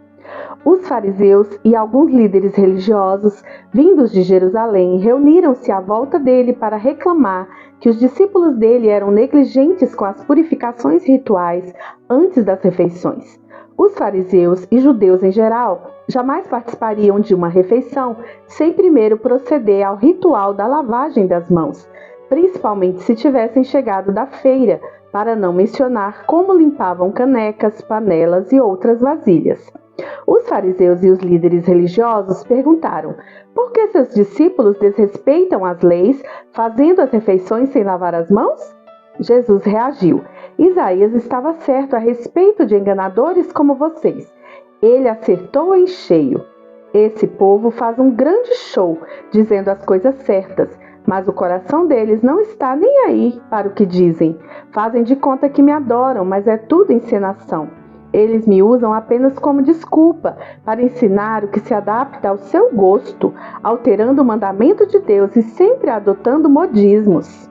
Os fariseus e alguns líderes religiosos, vindos de Jerusalém, reuniram-se à volta dele para reclamar que os discípulos dele eram negligentes com as purificações rituais antes das refeições. Os fariseus e judeus em geral jamais participariam de uma refeição sem primeiro proceder ao ritual da lavagem das mãos, principalmente se tivessem chegado da feira, para não mencionar como limpavam canecas, panelas e outras vasilhas. Os fariseus e os líderes religiosos perguntaram: por que seus discípulos desrespeitam as leis, fazendo as refeições sem lavar as mãos? Jesus reagiu: Isaías estava certo a respeito de enganadores como vocês. Ele acertou em cheio. Esse povo faz um grande show, dizendo as coisas certas, mas o coração deles não está nem aí para o que dizem. Fazem de conta que me adoram, mas é tudo encenação. Eles me usam apenas como desculpa para ensinar o que se adapta ao seu gosto, alterando o mandamento de Deus e sempre adotando modismos.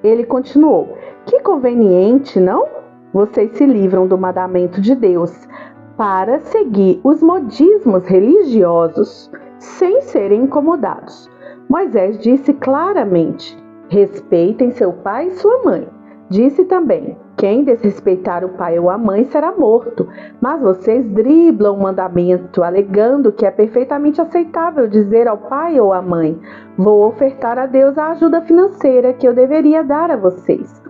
Ele continuou: que conveniente, não? Vocês se livram do mandamento de Deus para seguir os modismos religiosos sem serem incomodados. Moisés disse claramente: respeitem seu pai e sua mãe. Disse também: quem desrespeitar o pai ou a mãe será morto. Mas vocês driblam o mandamento, alegando que é perfeitamente aceitável dizer ao pai ou à mãe: vou ofertar a Deus a ajuda financeira que eu deveria dar a vocês.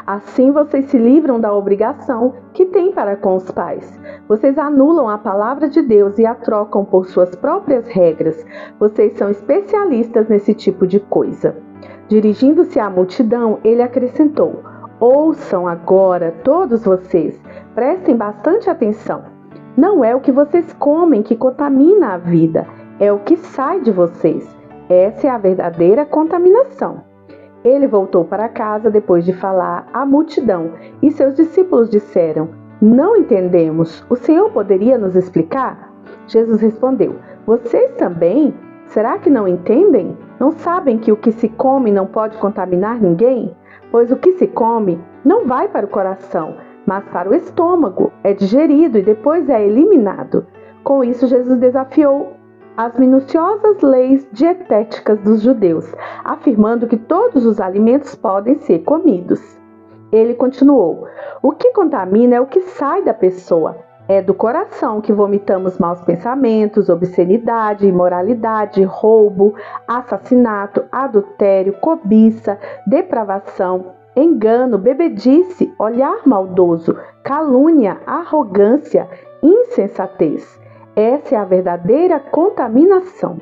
Assim vocês se livram da obrigação que têm para com os pais. Vocês anulam a palavra de Deus e a trocam por suas próprias regras. Vocês são especialistas nesse tipo de coisa. Dirigindo-se à multidão, ele acrescentou: ouçam agora, todos vocês, prestem bastante atenção. Não é o que vocês comem que contamina a vida, é o que sai de vocês. Essa é a verdadeira contaminação. Ele voltou para casa depois de falar à multidão e seus discípulos disseram: não entendemos, o Senhor poderia nos explicar? Jesus respondeu: vocês também? Será que não entendem? Não sabem que o que se come não pode contaminar ninguém? Pois o que se come não vai para o coração, mas para o estômago, é digerido e depois é eliminado. Com isso, Jesus desafiou as minuciosas leis dietéticas dos judeus, afirmando que todos os alimentos podem ser comidos. Ele continuou: o que contamina é o que sai da pessoa. É do coração que vomitamos maus pensamentos, obscenidade, imoralidade, roubo, assassinato, adultério, cobiça, depravação, engano, bebedice, olhar maldoso, calúnia, arrogância, insensatez. Essa é a verdadeira contaminação.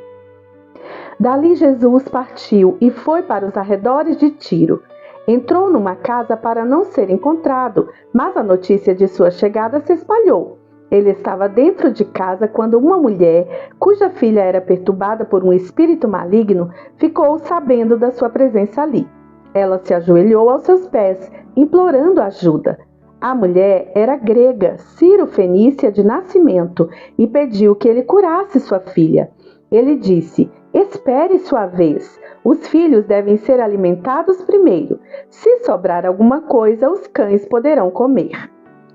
Dali Jesus partiu e foi para os arredores de Tiro. Entrou numa casa para não ser encontrado, mas a notícia de sua chegada se espalhou. Ele estava dentro de casa quando uma mulher, cuja filha era perturbada por um espírito maligno, ficou sabendo da sua presença ali. Ela se ajoelhou aos seus pés, implorando ajuda. A mulher era grega, Ciro-fenícia de nascimento, e pediu que ele curasse sua filha. Ele disse: espere sua vez. Os filhos devem ser alimentados primeiro. Se sobrar alguma coisa, os cães poderão comer.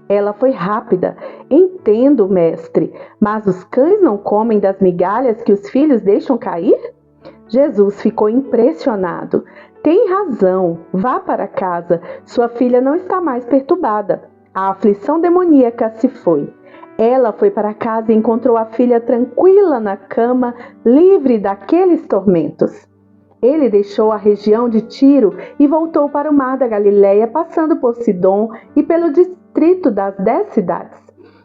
Ela foi rápida. Entendo, mestre, mas os cães não comem das migalhas que os filhos deixam cair? Jesus ficou impressionado. Tem razão, vá para casa. Sua filha não está mais perturbada. A aflição demoníaca se foi. Ela foi para casa e encontrou a filha tranquila na cama, livre daqueles tormentos. Ele deixou a região de Tiro e voltou para o mar da Galileia, passando por Sidom e pelo distrito das 10 cidades.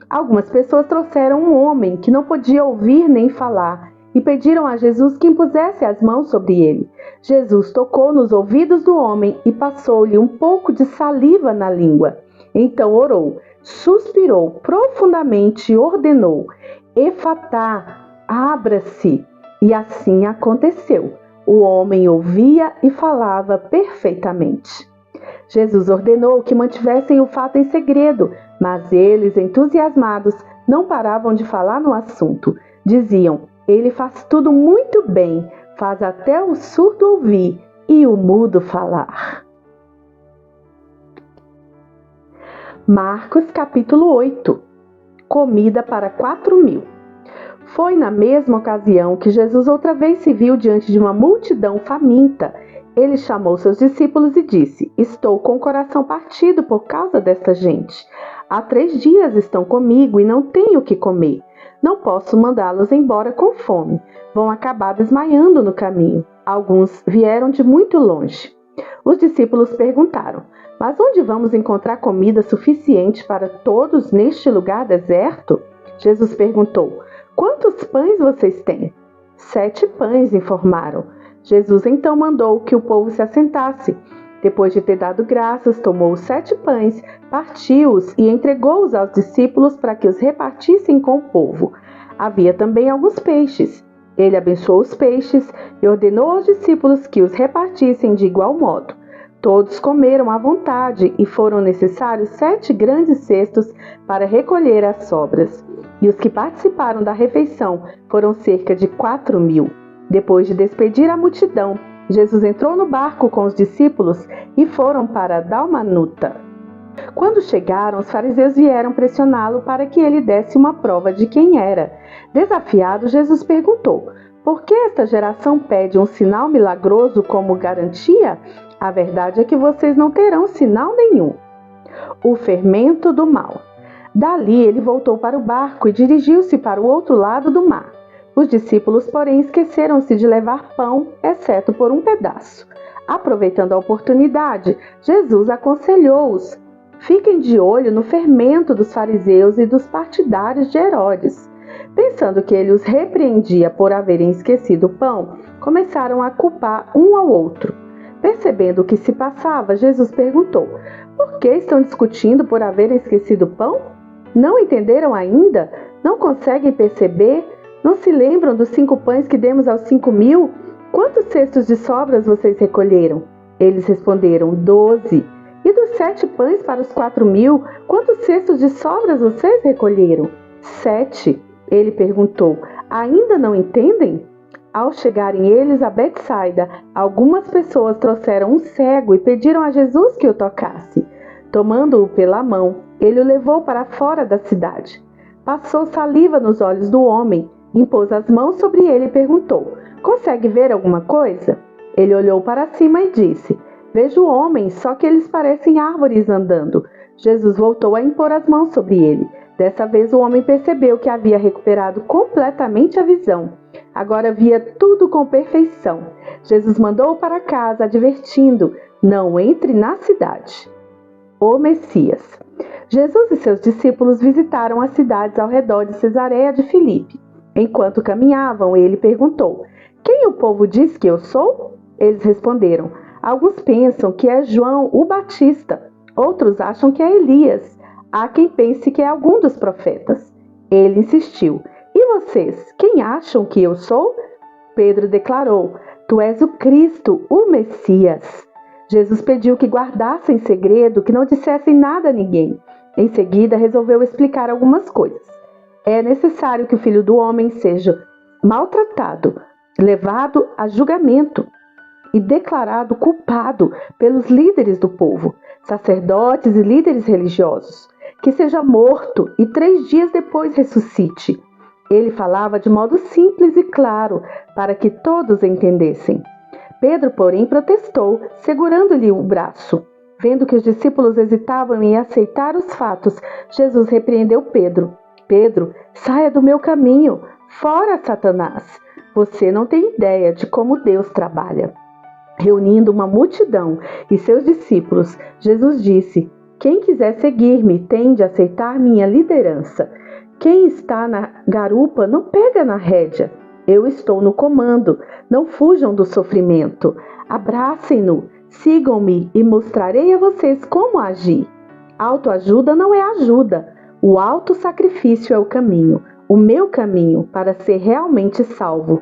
Algumas pessoas trouxeram um homem que não podia ouvir nem falar e pediram a Jesus que impusesse as mãos sobre ele. Jesus tocou nos ouvidos do homem e passou-lhe um pouco de saliva na língua. Então orou, suspirou profundamente e ordenou: Efatá, abra-se. E assim aconteceu. O homem ouvia e falava perfeitamente. Jesus ordenou que mantivessem o fato em segredo, mas eles, entusiasmados, não paravam de falar no assunto. Diziam: ele faz tudo muito bem, faz até o surdo ouvir e o mudo falar. Marcos capítulo 8. Comida para 4.000. Foi na mesma ocasião que Jesus outra vez se viu diante de uma multidão faminta. Ele chamou seus discípulos e disse: estou com o coração partido por causa desta gente. Há 3 dias estão comigo e não tenho o que comer. Não posso mandá-los embora com fome. Vão acabar desmaiando no caminho. Alguns vieram de muito longe. Os discípulos perguntaram: mas onde vamos encontrar comida suficiente para todos neste lugar deserto? Jesus perguntou: quantos pães vocês têm? 7 pães, informaram. Jesus então mandou que o povo se assentasse. Depois de ter dado graças, tomou os 7 pães, partiu-os e entregou-os aos discípulos para que os repartissem com o povo. Havia também alguns peixes. Ele abençoou os peixes e ordenou aos discípulos que os repartissem de igual modo. Todos comeram à vontade e foram necessários 7 grandes cestos para recolher as sobras. E os que participaram da refeição foram cerca de 4.000. Depois de despedir a multidão, Jesus entrou no barco com os discípulos e foram para Dalmanuta. Quando chegaram, os fariseus vieram pressioná-lo para que ele desse uma prova de quem era. Desafiado, Jesus perguntou: por que esta geração pede um sinal milagroso como garantia? A verdade é que vocês não terão sinal nenhum. O fermento do mal. Dali ele voltou para o barco e dirigiu-se para o outro lado do mar. Os discípulos, porém, esqueceram-se de levar pão, exceto por um pedaço. Aproveitando a oportunidade, Jesus aconselhou-os: fiquem de olho no fermento dos fariseus e dos partidários de Herodes. Pensando que ele os repreendia por haverem esquecido o pão, começaram a culpar um ao outro. Percebendo o que se passava, Jesus perguntou: por que estão discutindo por haverem esquecido o pão? Não entenderam ainda? Não conseguem perceber? Não se lembram dos 5 pães que demos aos 5.000? Quantos cestos de sobras vocês recolheram? Eles responderam: 12. E dos 7 pães para os 4.000, quantos cestos de sobras vocês recolheram? 7. Ele perguntou: ainda não entendem? Ao chegarem eles a Betsaida, algumas pessoas trouxeram um cego e pediram a Jesus que o tocasse. Tomando-o pela mão, ele o levou para fora da cidade. Passou saliva nos olhos do homem, impôs as mãos sobre ele e perguntou: consegue ver alguma coisa? Ele olhou para cima e disse: vejo homens, só que eles parecem árvores andando. Jesus voltou a impor as mãos sobre ele. Dessa vez o homem percebeu que havia recuperado completamente a visão. Agora via tudo com perfeição. Jesus mandou-o para casa, advertindo: não entre na cidade. O Messias. Jesus e seus discípulos visitaram as cidades ao redor de Cesareia de Filipe. Enquanto caminhavam, ele perguntou: quem o povo diz que eu sou? Eles responderam: alguns pensam que é João o Batista, outros acham que é Elias. Há quem pense que é algum dos profetas. Ele insistiu: E vocês, quem acham que eu sou? Pedro declarou: Tu és o Cristo, o Messias. Jesus pediu que guardassem segredo, que não dissessem nada a ninguém. Em seguida, resolveu explicar algumas coisas. É necessário que o Filho do Homem seja maltratado, levado a julgamento e declarado culpado pelos líderes do povo, sacerdotes e líderes religiosos, que seja morto e 3 dias depois ressuscite. Ele falava de modo simples e claro, para que todos entendessem. Pedro, porém, protestou, segurando-lhe o braço. Vendo que os discípulos hesitavam em aceitar os fatos, Jesus repreendeu Pedro. Pedro, saia do meu caminho, fora, Satanás! Você não tem ideia de como Deus trabalha. Reunindo uma multidão e seus discípulos, Jesus disse: Quem quiser seguir-me tem de aceitar minha liderança. Quem está na garupa não pega na rédea. Eu estou no comando. Não fujam do sofrimento. Abracem-no, sigam-me e mostrarei a vocês como agir. Autoajuda não é ajuda. O autossacrifício é o caminho, o meu caminho para ser realmente salvo.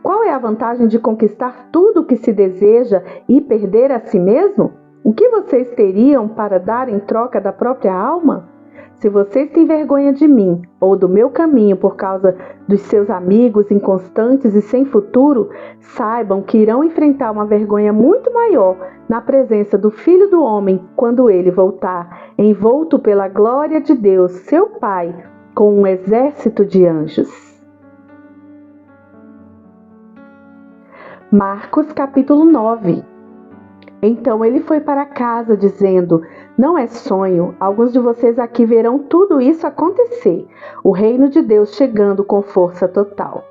Qual é a vantagem de conquistar tudo o que se deseja e perder a si mesmo? O que vocês teriam para dar em troca da própria alma? Se vocês têm vergonha de mim ou do meu caminho por causa dos seus amigos inconstantes e sem futuro, saibam que irão enfrentar uma vergonha muito maior na presença do Filho do Homem quando ele voltar, envolto pela glória de Deus, seu Pai, com um exército de anjos. Marcos capítulo 9. Então ele foi para casa dizendo: Não é sonho, alguns de vocês aqui verão tudo isso acontecer, o reino de Deus chegando com força total.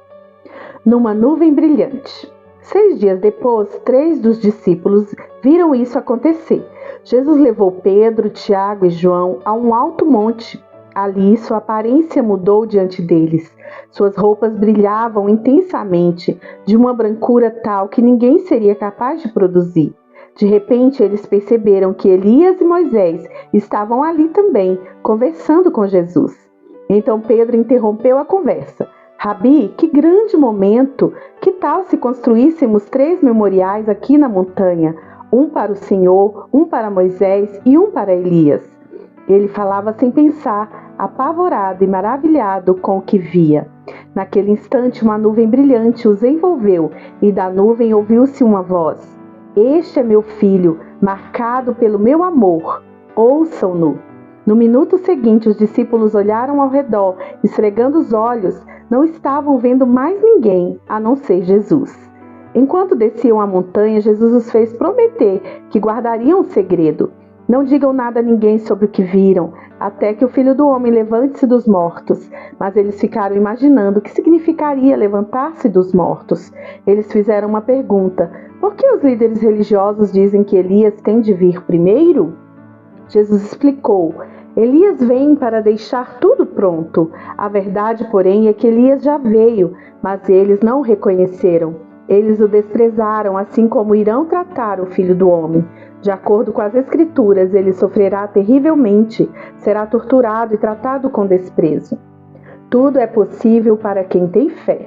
Numa nuvem brilhante. 6 dias depois, 3 dos discípulos viram isso acontecer. Jesus levou Pedro, Tiago e João a um alto monte. Ali sua aparência mudou diante deles. Suas roupas brilhavam intensamente, de uma brancura tal que ninguém seria capaz de produzir. De repente, eles perceberam que Elias e Moisés estavam ali também, conversando com Jesus. Então Pedro interrompeu a conversa. Rabi, que grande momento! Que tal se construíssemos 3 memoriais aqui na montanha? Um para o Senhor, um para Moisés e um para Elias. Ele falava sem pensar, apavorado e maravilhado com o que via. Naquele instante, uma nuvem brilhante os envolveu e da nuvem ouviu-se uma voz: Este é meu filho, marcado pelo meu amor. Ouçam-no. No minuto seguinte, os discípulos olharam ao redor, esfregando os olhos. Não estavam vendo mais ninguém, a não ser Jesus. Enquanto desciam a montanha, Jesus os fez prometer que guardariam o segredo. Não digam nada a ninguém sobre o que viram, até que o Filho do Homem levante-se dos mortos. Mas eles ficaram imaginando o que significaria levantar-se dos mortos. Eles fizeram uma pergunta: por que os líderes religiosos dizem que Elias tem de vir primeiro? Jesus explicou: Elias vem para deixar tudo pronto. A verdade, porém, é que Elias já veio, mas eles não o reconheceram. Eles o desprezaram, assim como irão tratar o Filho do Homem. De acordo com as Escrituras, ele sofrerá terrivelmente, será torturado e tratado com desprezo. Tudo é possível para quem tem fé.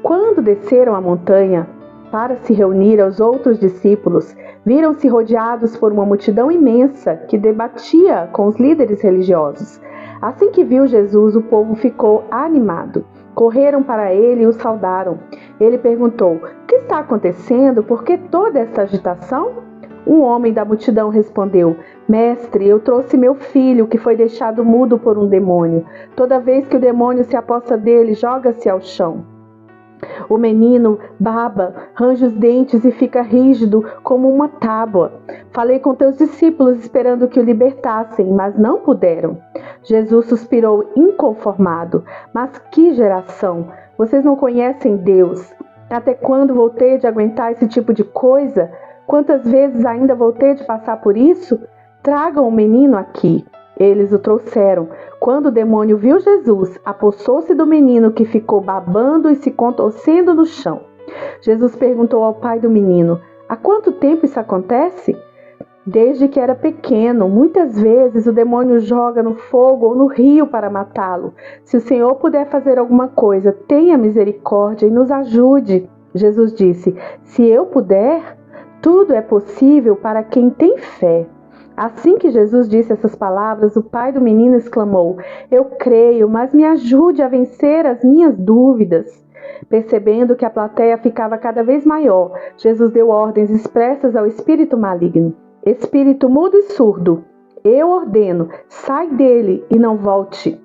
Quando desceram a montanha para se reunir aos outros discípulos, viram-se rodeados por uma multidão imensa que debatia com os líderes religiosos. Assim que viu Jesus, o povo ficou animado. Correram para ele e o saudaram. Ele perguntou: O que está acontecendo? Por que toda essa agitação? Um homem da multidão respondeu: Mestre, eu trouxe meu filho, que foi deixado mudo por um demônio. Toda vez que o demônio se aposta dele, joga-se ao chão. O menino baba, range os dentes e fica rígido como uma tábua. Falei com teus discípulos esperando que o libertassem, mas não puderam. Jesus suspirou inconformado. Mas que geração! Vocês não conhecem Deus. Até quando vou ter de aguentar esse tipo de coisa? Quantas vezes ainda vou ter de passar por isso? Tragam o menino aqui. Eles o trouxeram. Quando o demônio viu Jesus, apossou-se do menino, que ficou babando e se contorcendo no chão. Jesus perguntou ao pai do menino: Há quanto tempo isso acontece? Desde que era pequeno, muitas vezes o demônio joga no fogo ou no rio para matá-lo. Se o Senhor puder fazer alguma coisa, tenha misericórdia e nos ajude. Jesus disse: se eu puder, tudo é possível para quem tem fé. Assim que Jesus disse essas palavras, o pai do menino exclamou: eu creio, mas me ajude a vencer as minhas dúvidas. Percebendo que a plateia ficava cada vez maior, Jesus deu ordens expressas ao espírito maligno: espírito mudo e surdo, eu ordeno, sai dele e não volte.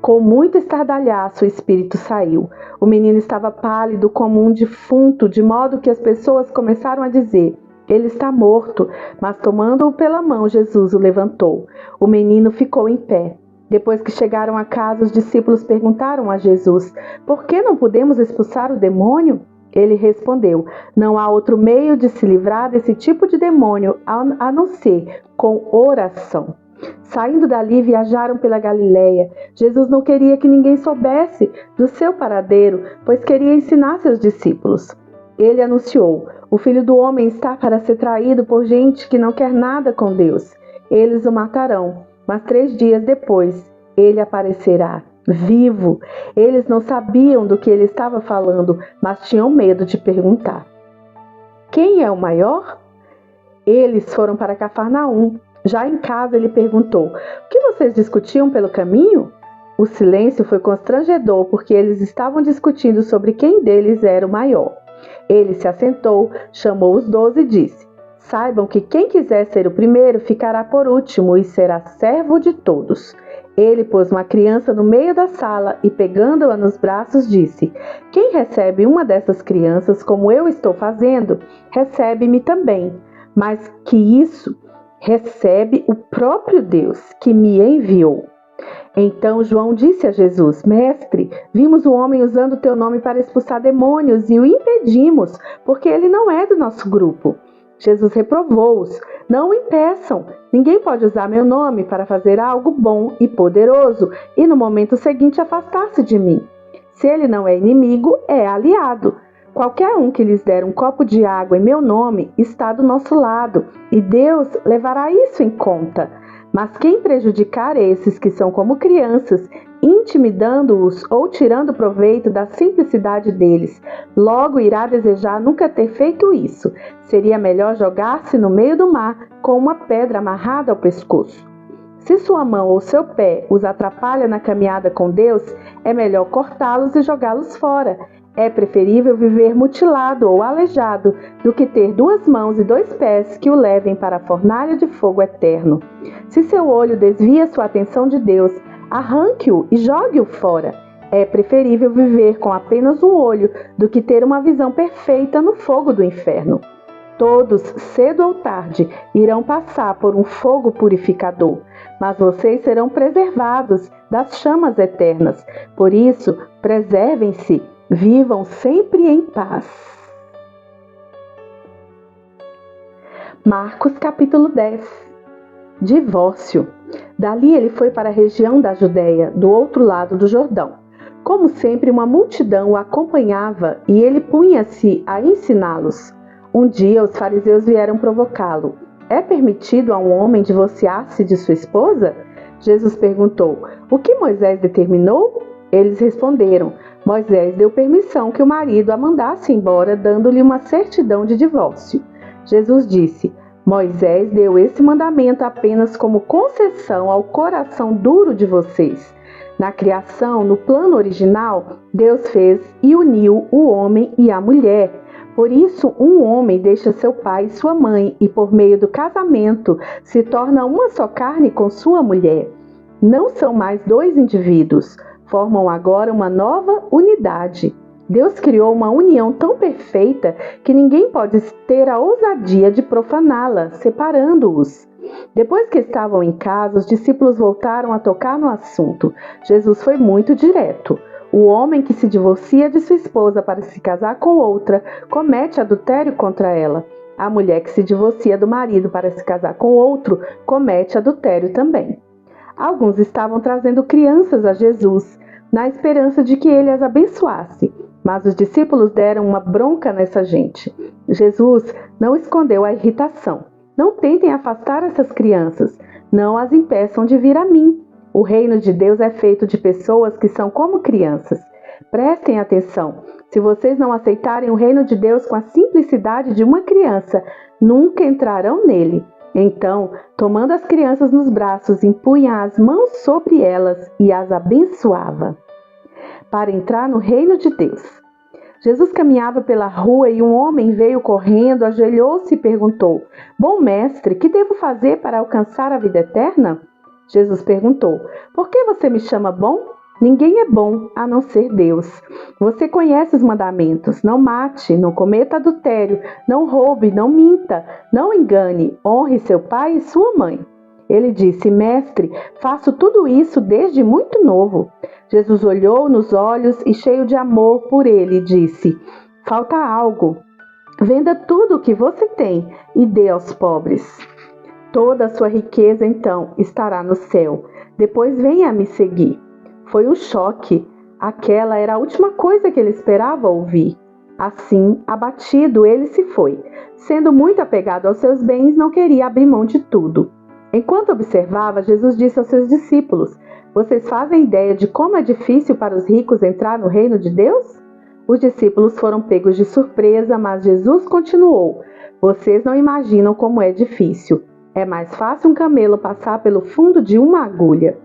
Com muito estardalhaço o espírito saiu. O menino estava pálido como um defunto, de modo que as pessoas começaram a dizer: ele está morto. Mas tomando-o pela mão, Jesus o levantou. O menino ficou em pé. Depois que chegaram a casa, os discípulos perguntaram a Jesus: por que não podemos expulsar o demônio? Ele respondeu: não há outro meio de se livrar desse tipo de demônio a não ser com oração. Saindo dali, viajaram pela Galileia. Jesus não queria que ninguém soubesse do seu paradeiro, pois queria ensinar seus discípulos. Ele anunciou: o Filho do Homem está para ser traído por gente que não quer nada com Deus. Eles o matarão, mas 3 dias depois ele aparecerá, vivo. Eles não sabiam do que ele estava falando, mas tinham medo de perguntar. Quem é o maior? Eles foram para Cafarnaum. Já em casa ele perguntou: o que vocês discutiam pelo caminho? O silêncio foi constrangedor, porque eles estavam discutindo sobre quem deles era o maior. Ele se assentou, chamou os 12 e disse: saibam que quem quiser ser o primeiro ficará por último e será servo de todos. Ele pôs uma criança no meio da sala e, pegando-a nos braços, disse: quem recebe uma dessas crianças como eu estou fazendo, recebe-me também. Mas que isso, recebe o próprio Deus que me enviou. Então João disse a Jesus: mestre, vimos um homem usando o teu nome para expulsar demônios e o impedimos, porque ele não é do nosso grupo. Jesus reprovou-os: não o impeçam. Ninguém pode usar meu nome para fazer algo bom e poderoso e no momento seguinte afastar-se de mim. Se ele não é inimigo, é aliado. Qualquer um que lhes der um copo de água em meu nome está do nosso lado, e Deus levará isso em conta. Mas quem prejudicar esses que são como crianças, intimidando-os ou tirando proveito da simplicidade deles, logo irá desejar nunca ter feito isso. Seria melhor jogar-se no meio do mar com uma pedra amarrada ao pescoço. Se sua mão ou seu pé os atrapalha na caminhada com Deus, é melhor cortá-los e jogá-los fora. É preferível viver mutilado ou aleijado do que ter 2 mãos e 2 pés que o levem para a fornalha de fogo eterno. Se seu olho desvia sua atenção de Deus, arranque-o e jogue-o fora. É preferível viver com apenas um olho do que ter uma visão perfeita no fogo do inferno. Todos, cedo ou tarde, irão passar por um fogo purificador, mas vocês serão preservados das chamas eternas. Por isso, preservem-se. Vivam sempre em paz. Marcos capítulo 10. Divórcio. Dali ele foi para a região da Judéia, do outro lado do Jordão. Como sempre, uma multidão o acompanhava e ele punha-se a ensiná-los. Um dia os fariseus vieram provocá-lo. É permitido a um homem divorciar-se de sua esposa? Jesus perguntou: o que Moisés determinou? Eles responderam: Moisés deu permissão que o marido a mandasse embora, dando-lhe uma certidão de divórcio. Jesus disse: Moisés deu esse mandamento apenas como concessão ao coração duro de vocês. Na criação, no plano original, Deus fez e uniu o homem e a mulher. Por isso, um homem deixa seu pai e sua mãe e, por meio do casamento, se torna uma só carne com sua mulher. Não são mais 2 indivíduos. Formam agora uma nova unidade. Deus criou uma união tão perfeita que ninguém pode ter a ousadia de profaná-la, separando-os. Depois que estavam em casa, os discípulos voltaram a tocar no assunto. Jesus foi muito direto. O homem que se divorcia de sua esposa para se casar com outra, comete adultério contra ela. A mulher que se divorcia do marido para se casar com outro, comete adultério também. Alguns estavam trazendo crianças a Jesus, na esperança de que ele as abençoasse. Mas os discípulos deram uma bronca nessa gente. Jesus não escondeu a irritação. Não tentem afastar essas crianças. Não as impeçam de vir a mim. O reino de Deus é feito de pessoas que são como crianças. Prestem atenção. Se vocês não aceitarem o reino de Deus com a simplicidade de uma criança, nunca entrarão nele. Então, tomando as crianças nos braços, impunha as mãos sobre elas e as abençoava. Para entrar no reino de Deus. Jesus caminhava pela rua e um homem veio correndo, ajoelhou-se e perguntou: Bom mestre, que devo fazer para alcançar a vida eterna? Jesus perguntou: Por que você me chama bom? Ninguém é bom a não ser Deus. Você conhece os mandamentos: não mate, não cometa adultério, não roube, não minta, não engane, honre seu pai e sua mãe. Ele disse: Mestre, faço tudo isso desde muito novo. Jesus olhou nos olhos e, cheio de amor por ele, disse: Falta algo. Venda tudo o que você tem e dê aos pobres. Toda a sua riqueza, então, estará no céu. Depois venha me seguir. Foi um choque. Aquela era a última coisa que ele esperava ouvir. Assim, abatido, ele se foi. Sendo muito apegado aos seus bens, não queria abrir mão de tudo. Enquanto observava, Jesus disse aos seus discípulos: Vocês fazem ideia de como é difícil para os ricos entrar no reino de Deus? Os discípulos foram pegos de surpresa, mas Jesus continuou: Vocês não imaginam como é difícil. É mais fácil um camelo passar pelo fundo de uma agulha.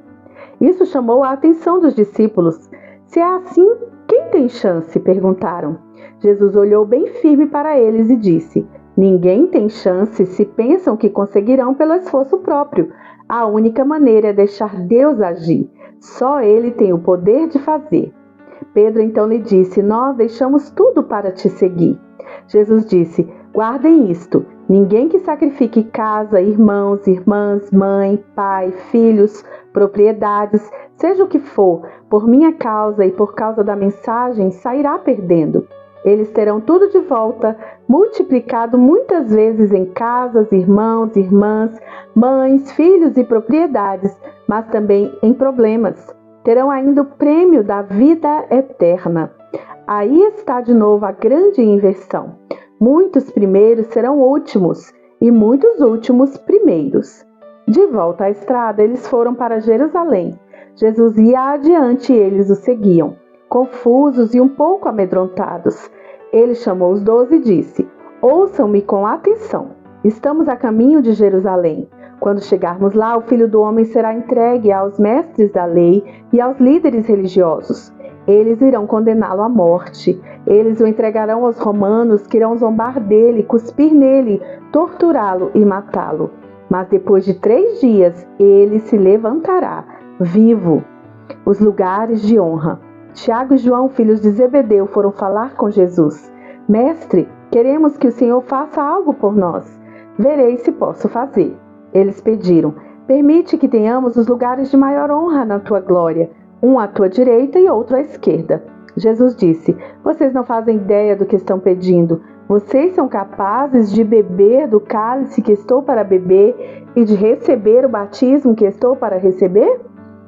Isso chamou a atenção dos discípulos. Se é assim, quem tem chance? Perguntaram. Jesus olhou bem firme para eles e disse: Ninguém tem chance se pensam que conseguirão pelo esforço próprio. A única maneira é deixar Deus agir. Só Ele tem o poder de fazer. Pedro então lhe disse: Nós deixamos tudo para te seguir. Jesus disse: Guardem isto. Ninguém que sacrifique casa, irmãos, irmãs, mãe, pai, filhos, propriedades, seja o que for, por minha causa e por causa da mensagem, sairá perdendo. Eles terão tudo de volta, multiplicado muitas vezes em casas, irmãos, irmãs, mães, filhos e propriedades, mas também em problemas. Terão ainda o prêmio da vida eterna. Aí está de novo a grande inversão. Muitos primeiros serão últimos e muitos últimos primeiros. De volta à estrada, eles foram para Jerusalém. Jesus ia adiante e eles o seguiam, confusos e um pouco amedrontados. Ele chamou os 12 e disse: Ouçam-me com atenção. Estamos a caminho de Jerusalém. Quando chegarmos lá, o Filho do Homem será entregue aos mestres da lei e aos líderes religiosos. Eles irão condená-lo à morte. Eles o entregarão aos romanos, que irão zombar dele, cuspir nele, torturá-lo e matá-lo. Mas depois de 3 dias, ele se levantará, vivo. Os lugares de honra. Tiago e João, filhos de Zebedeu, foram falar com Jesus. Mestre, queremos que o Senhor faça algo por nós. Verei se posso fazer. Eles pediram: Permite que tenhamos os lugares de maior honra na tua glória, um à tua direita e outro à esquerda. Jesus disse: Vocês não fazem ideia do que estão pedindo. Vocês são capazes de beber do cálice que estou para beber e de receber o batismo que estou para receber?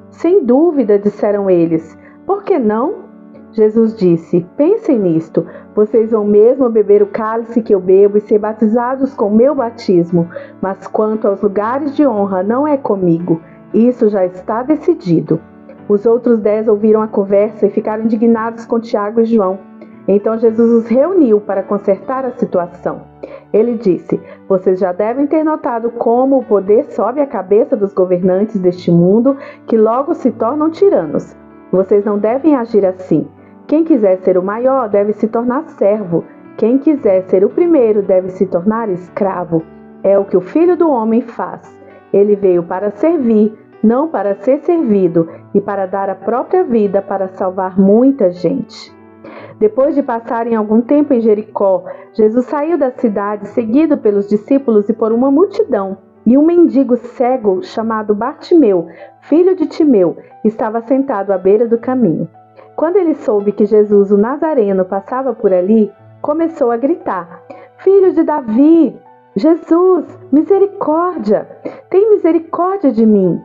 Sem dúvida, disseram eles. Por que não? Jesus disse: Pensem nisto. Vocês vão mesmo beber o cálice que eu bebo e ser batizados com o meu batismo. Mas quanto aos lugares de honra, não é comigo. Isso já está decidido. Os outros 10 ouviram a conversa e ficaram indignados com Tiago e João. Então Jesus os reuniu para consertar a situação. Ele disse: Vocês já devem ter notado como o poder sobe à cabeça dos governantes deste mundo, que logo se tornam tiranos. Vocês não devem agir assim. Quem quiser ser o maior deve se tornar servo. Quem quiser ser o primeiro deve se tornar escravo. É o que o Filho do Homem faz. Ele veio para servir, não para ser servido, e para dar a própria vida para salvar muita gente. Depois de passarem algum tempo em Jericó, Jesus saiu da cidade seguido pelos discípulos e por uma multidão. E um mendigo cego chamado Bartimeu, filho de Timeu, estava sentado à beira do caminho. Quando ele soube que Jesus, o Nazareno, passava por ali, começou a gritar: Filho de Davi! Jesus, misericórdia! Tem misericórdia de mim!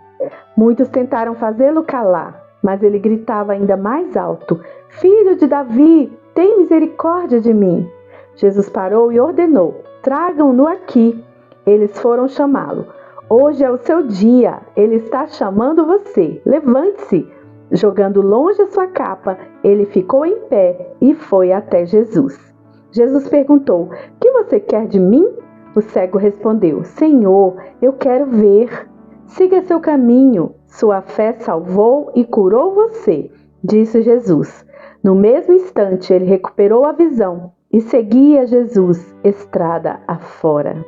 Muitos tentaram fazê-lo calar, mas ele gritava ainda mais alto: Filho de Davi, tem misericórdia de mim! Jesus parou e ordenou: Tragam-no aqui. Eles foram chamá-lo. Hoje é o seu dia, ele está chamando você. Levante-se. Jogando longe a sua capa, ele ficou em pé e foi até Jesus. Jesus perguntou: que você quer de mim? O cego respondeu: Senhor, eu quero ver. Siga seu caminho, sua fé salvou e curou você, disse Jesus. No mesmo instante, ele recuperou a visão e seguia Jesus estrada afora.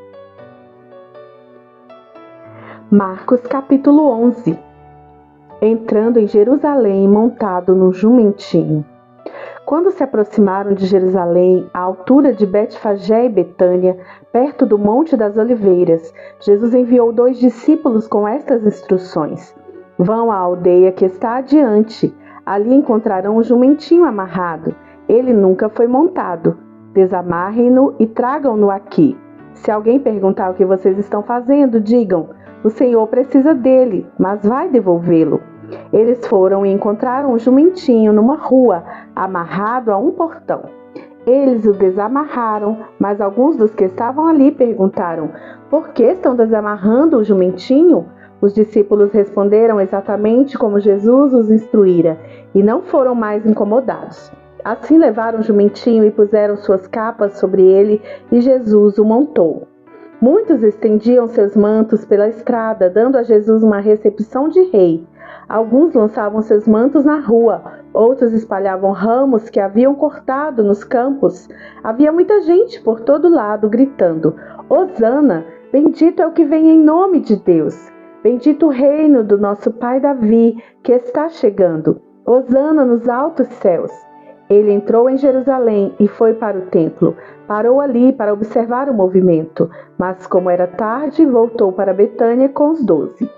Marcos capítulo 11. Entrando em Jerusalém montado no jumentinho. Quando se aproximaram de Jerusalém, à altura de Betfagé e Betânia, perto do Monte das Oliveiras, Jesus enviou 2 discípulos com estas instruções: Vão à aldeia que está adiante. Ali encontrarão um jumentinho amarrado. Ele nunca foi montado. Desamarrem-no e tragam-no aqui. Se alguém perguntar o que vocês estão fazendo, digam: o Senhor precisa dele, mas vai devolvê-lo. Eles foram e encontraram um jumentinho numa rua, amarrado a um portão. Eles o desamarraram, mas alguns dos que estavam ali perguntaram: por que estão desamarrando o jumentinho? Os discípulos responderam exatamente como Jesus os instruíra, e não foram mais incomodados. Assim levaram o jumentinho e puseram suas capas sobre ele, e Jesus o montou. Muitos estendiam seus mantos pela estrada, dando a Jesus uma recepção de rei. Alguns lançavam seus mantos na rua, outros espalhavam ramos que haviam cortado nos campos. Havia muita gente por todo lado gritando: Hosana, bendito é o que vem em nome de Deus. Bendito o reino do nosso pai Davi, que está chegando. Hosana nos altos céus. Ele entrou em Jerusalém e foi para o templo. Parou ali para observar o movimento, mas como era tarde, voltou para Betânia com os 12.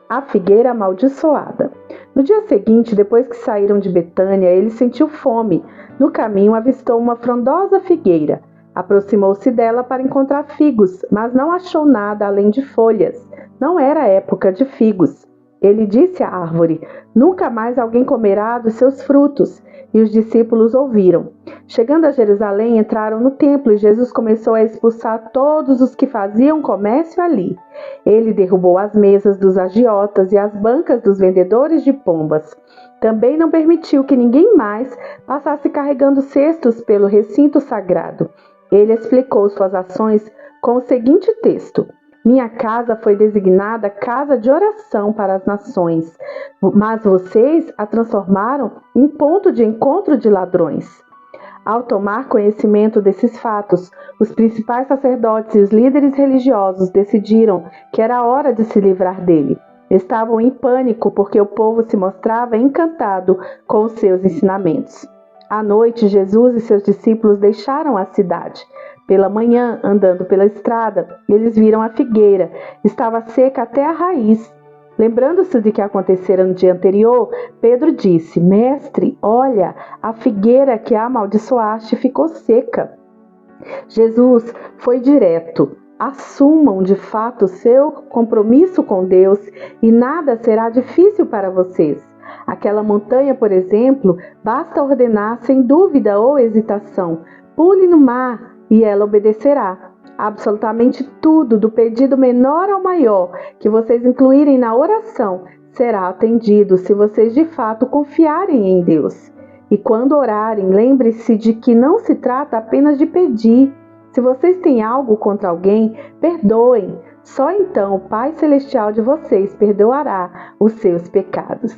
A figueira amaldiçoada. No dia seguinte, depois que saíram de Betânia, ele sentiu fome. No caminho avistou uma frondosa figueira. Aproximou-se dela para encontrar figos, mas não achou nada além de folhas. Não era época de figos. Ele disse à árvore: nunca mais alguém comerá dos seus frutos. E os discípulos ouviram. Chegando a Jerusalém, entraram no templo e Jesus começou a expulsar todos os que faziam comércio ali. Ele derrubou as mesas dos agiotas e as bancas dos vendedores de pombas. Também não permitiu que ninguém mais passasse carregando cestos pelo recinto sagrado. Ele explicou suas ações com o seguinte texto: minha casa foi designada casa de oração para as nações, mas vocês a transformaram em ponto de encontro de ladrões. Ao tomar conhecimento desses fatos, os principais sacerdotes e os líderes religiosos decidiram que era hora de se livrar dele. Estavam em pânico porque o povo se mostrava encantado com os seus ensinamentos. À noite, Jesus e seus discípulos deixaram a cidade. Pela manhã, andando pela estrada, eles viram a figueira. Estava seca até a raiz. Lembrando-se de que acontecera no dia anterior, Pedro disse: Mestre, olha, a figueira que amaldiçoaste ficou seca. Jesus foi direto. Assumam de fato seu compromisso com Deus e nada será difícil para vocês. Aquela montanha, por exemplo, basta ordenar sem dúvida ou hesitação: pule no mar, e ela obedecerá. Absolutamente tudo, do pedido menor ao maior, que vocês incluírem na oração, será atendido se vocês de fato confiarem em Deus. E quando orarem, lembre-se de que não se trata apenas de pedir. Se vocês têm algo contra alguém, perdoem. Só então o Pai Celestial de vocês perdoará os seus pecados.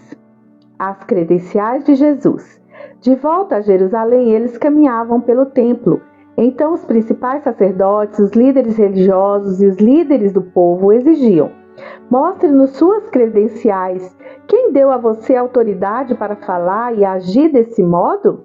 As credenciais de Jesus. De volta a Jerusalém, eles caminhavam pelo templo. Então os principais sacerdotes, os líderes religiosos e os líderes do povo exigiam: mostre-nos suas credenciais. Quem deu a você autoridade para falar e agir desse modo?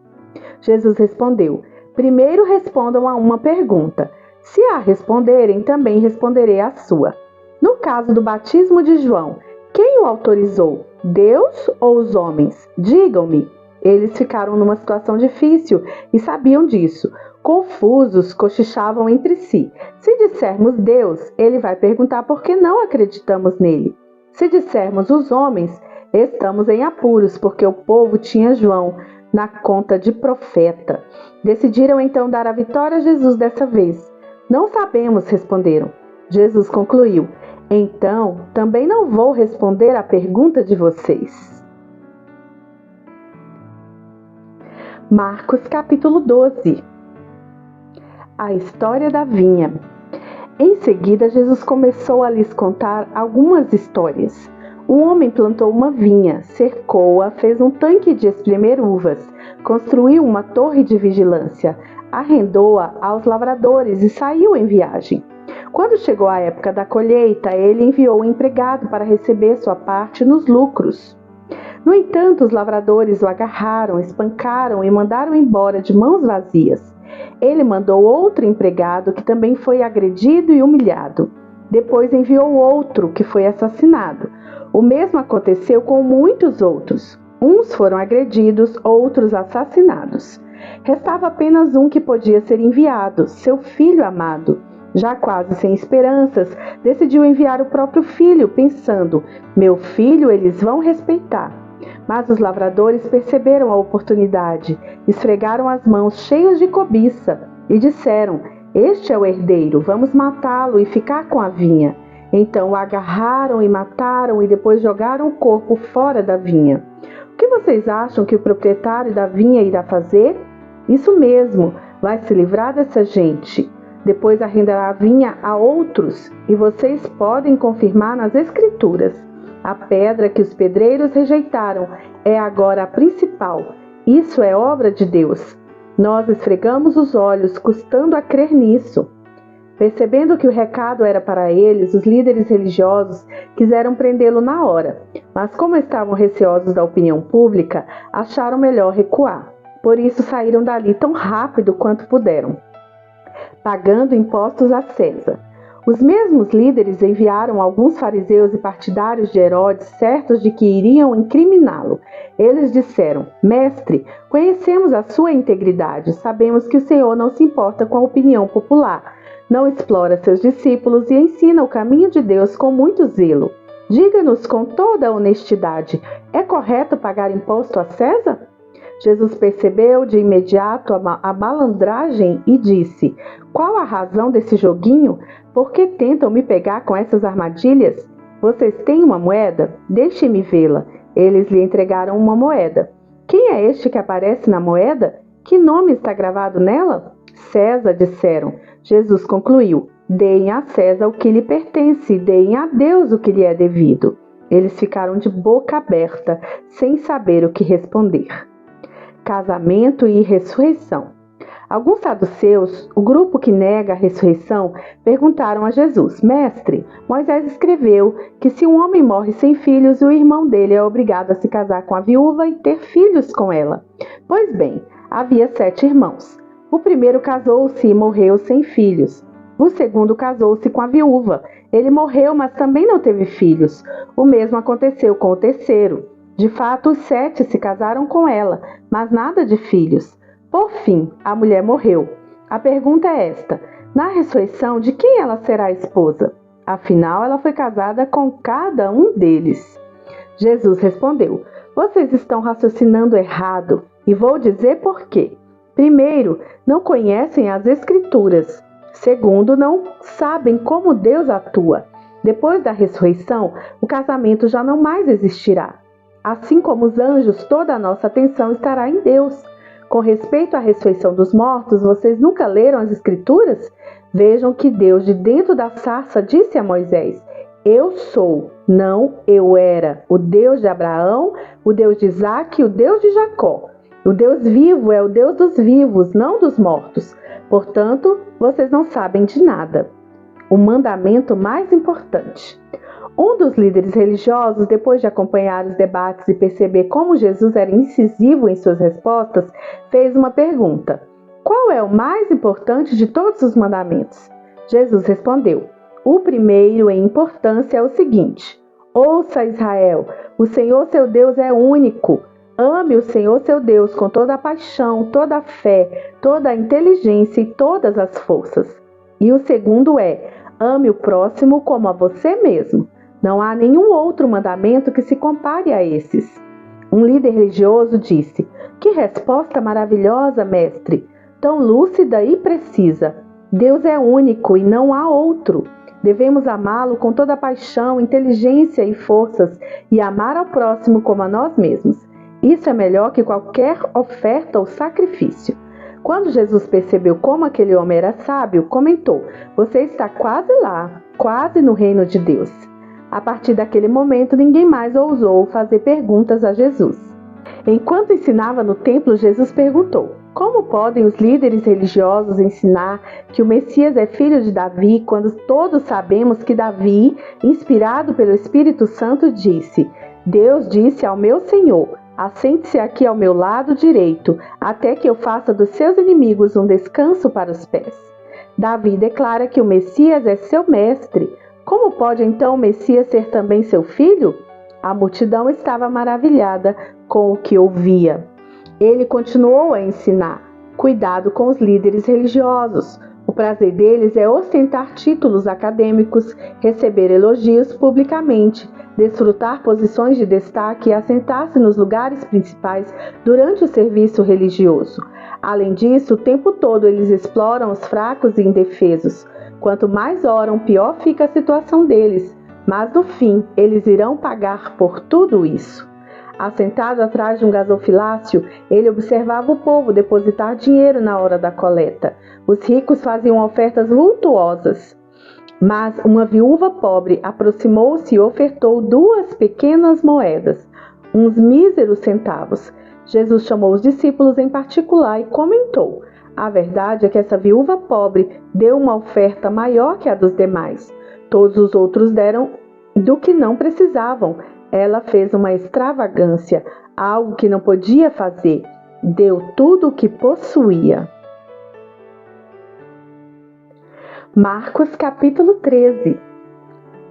Jesus respondeu: primeiro respondam a uma pergunta. Se a responderem, também responderei a sua. No caso do batismo de João, quem o autorizou? Deus ou os homens? Digam-me. Eles ficaram numa situação difícil e sabiam disso. Confusos, cochichavam entre si. Se dissermos Deus, ele vai perguntar por que não acreditamos nele. Se dissermos os homens, estamos em apuros, porque o povo tinha João na conta de profeta. Decidiram então dar a vitória a Jesus dessa vez. Não sabemos, responderam. Jesus concluiu: então, também não vou responder à pergunta de vocês. Marcos capítulo 12. A história da vinha. Em seguida, Jesus começou a lhes contar algumas histórias. Um homem plantou uma vinha, cercou-a, fez um tanque de espremer uvas, construiu uma torre de vigilância, arrendou-a aos lavradores e saiu em viagem. Quando chegou a época da colheita, ele enviou um empregado para receber sua parte nos lucros. No entanto, os lavradores o agarraram, espancaram e mandaram embora de mãos vazias. Ele mandou outro empregado que também foi agredido e humilhado. Depois enviou outro que foi assassinado. O mesmo aconteceu com muitos outros. Uns foram agredidos, outros assassinados. Restava apenas um que podia ser enviado, seu filho amado. Já quase sem esperanças, decidiu enviar o próprio filho, pensando: meu filho eles vão respeitar. Mas os lavradores perceberam a oportunidade, esfregaram as mãos cheias de cobiça e disseram: este é o herdeiro, vamos matá-lo e ficar com a vinha. Então o agarraram e mataram e depois jogaram o corpo fora da vinha. O que vocês acham que o proprietário da vinha irá fazer? Isso mesmo, vai se livrar dessa gente. Depois arrendará a vinha a outros, e vocês podem confirmar nas Escrituras. A pedra que os pedreiros rejeitaram é agora a principal. Isso é obra de Deus. Nós esfregamos os olhos, custando a crer nisso. Percebendo que o recado era para eles, os líderes religiosos quiseram prendê-lo na hora. Mas como estavam receosos da opinião pública, acharam melhor recuar. Por isso saíram dali tão rápido quanto puderam, pagando impostos a César. Os mesmos líderes enviaram alguns fariseus e partidários de Herodes, certos de que iriam incriminá-lo. Eles disseram: mestre, conhecemos a sua integridade, sabemos que o Senhor não se importa com a opinião popular, não explora seus discípulos e ensina o caminho de Deus com muito zelo. Diga-nos com toda a honestidade, é correto pagar imposto a César? Jesus percebeu de imediato a malandragem e disse: qual a razão desse joguinho? Por que tentam me pegar com essas armadilhas? Vocês têm uma moeda? Deixe-me vê-la. Eles lhe entregaram uma moeda. Quem é este que aparece na moeda? Que nome está gravado nela? César, disseram. Jesus concluiu: deem a César o que lhe pertence e deem a Deus o que lhe é devido. Eles ficaram de boca aberta, sem saber o que responder. Casamento e ressurreição. Alguns saduceus, o grupo que nega a ressurreição, perguntaram a Jesus: mestre, Moisés escreveu que se um homem morre sem filhos, o irmão dele é obrigado a se casar com a viúva e ter filhos com ela. Pois bem, havia 7 irmãos. O primeiro casou-se e morreu sem filhos. O segundo casou-se com a viúva. Ele morreu, mas também não teve filhos. O mesmo aconteceu com o terceiro. De fato, os 7 se casaram com ela, mas nada de filhos. Por fim, a mulher morreu. A pergunta é esta: na ressurreição, de quem ela será a esposa? Afinal, ela foi casada com cada um deles. Jesus respondeu: vocês estão raciocinando errado, e vou dizer por quê. Primeiro, não conhecem as Escrituras. Segundo, não sabem como Deus atua. Depois da ressurreição, o casamento já não mais existirá. Assim como os anjos, toda a nossa atenção estará em Deus. Com respeito à ressurreição dos mortos, vocês nunca leram as Escrituras? Vejam que Deus, de dentro da sarça, disse a Moisés: eu sou, não eu era, o Deus de Abraão, o Deus de Isaque e o Deus de Jacó. O Deus vivo é o Deus dos vivos, não dos mortos. Portanto, vocês não sabem de nada. O mandamento mais importante. Um dos líderes religiosos, depois de acompanhar os debates e perceber como Jesus era incisivo em suas respostas, fez uma pergunta: qual é o mais importante de todos os mandamentos? Jesus respondeu: o primeiro em importância é o seguinte: ouça, Israel, o Senhor seu Deus é único. Ame o Senhor seu Deus com toda a paixão, toda a fé, toda a inteligência e todas as forças. E o segundo é: ame o próximo como a você mesmo. Não há nenhum outro mandamento que se compare a esses. Um líder religioso disse: que resposta maravilhosa, mestre! Tão lúcida e precisa. Deus é único e não há outro. Devemos amá-lo com toda a paixão, inteligência e forças e amar ao próximo como a nós mesmos. Isso é melhor que qualquer oferta ou sacrifício. Quando Jesus percebeu como aquele homem era sábio, comentou: "Você está quase lá, quase no reino de Deus." A partir daquele momento, ninguém mais ousou fazer perguntas a Jesus. Enquanto ensinava no templo, Jesus perguntou: "Como podem os líderes religiosos ensinar que o Messias é filho de Davi, quando todos sabemos que Davi, inspirado pelo Espírito Santo, disse: Deus disse ao meu Senhor: assente-se aqui ao meu lado direito, até que eu faça dos seus inimigos um descanso para os pés." Davi declara que o Messias é seu mestre. Como pode então o Messias ser também seu filho? A multidão estava maravilhada com o que ouvia. Ele continuou a ensinar: cuidado com os líderes religiosos. O prazer deles é ostentar títulos acadêmicos, receber elogios publicamente, desfrutar posições de destaque e assentar-se nos lugares principais durante o serviço religioso. Além disso, o tempo todo eles exploram os fracos e indefesos. Quanto mais oram, pior fica a situação deles, mas no fim eles irão pagar por tudo isso. Assentado atrás de um gasofilácio, ele observava o povo depositar dinheiro na hora da coleta. Os ricos faziam ofertas vultuosas, mas uma viúva pobre aproximou-se e ofertou 2 pequenas moedas, uns míseros centavos. Jesus chamou os discípulos em particular e comentou: "A verdade é que essa viúva pobre deu uma oferta maior que a dos demais. Todos os outros deram do que não precisavam. Ela fez uma extravagância, algo que não podia fazer. Deu tudo o que possuía." Marcos capítulo 13.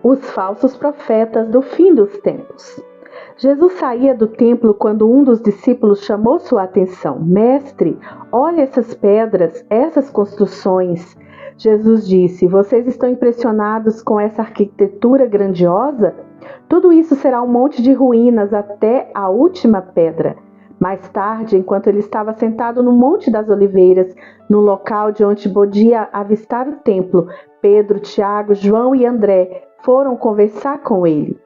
Os falsos profetas do fim dos tempos. Jesus saía do templo quando um dos discípulos chamou sua atenção: "Mestre, olha essas pedras, essas construções." Jesus disse: "Vocês estão impressionados com essa arquitetura grandiosa? Tudo isso será um monte de ruínas até a última pedra." Mais tarde, enquanto ele estava sentado no Monte das Oliveiras, no local de onde podia avistar o templo, Pedro, Tiago, João e André foram conversar com ele.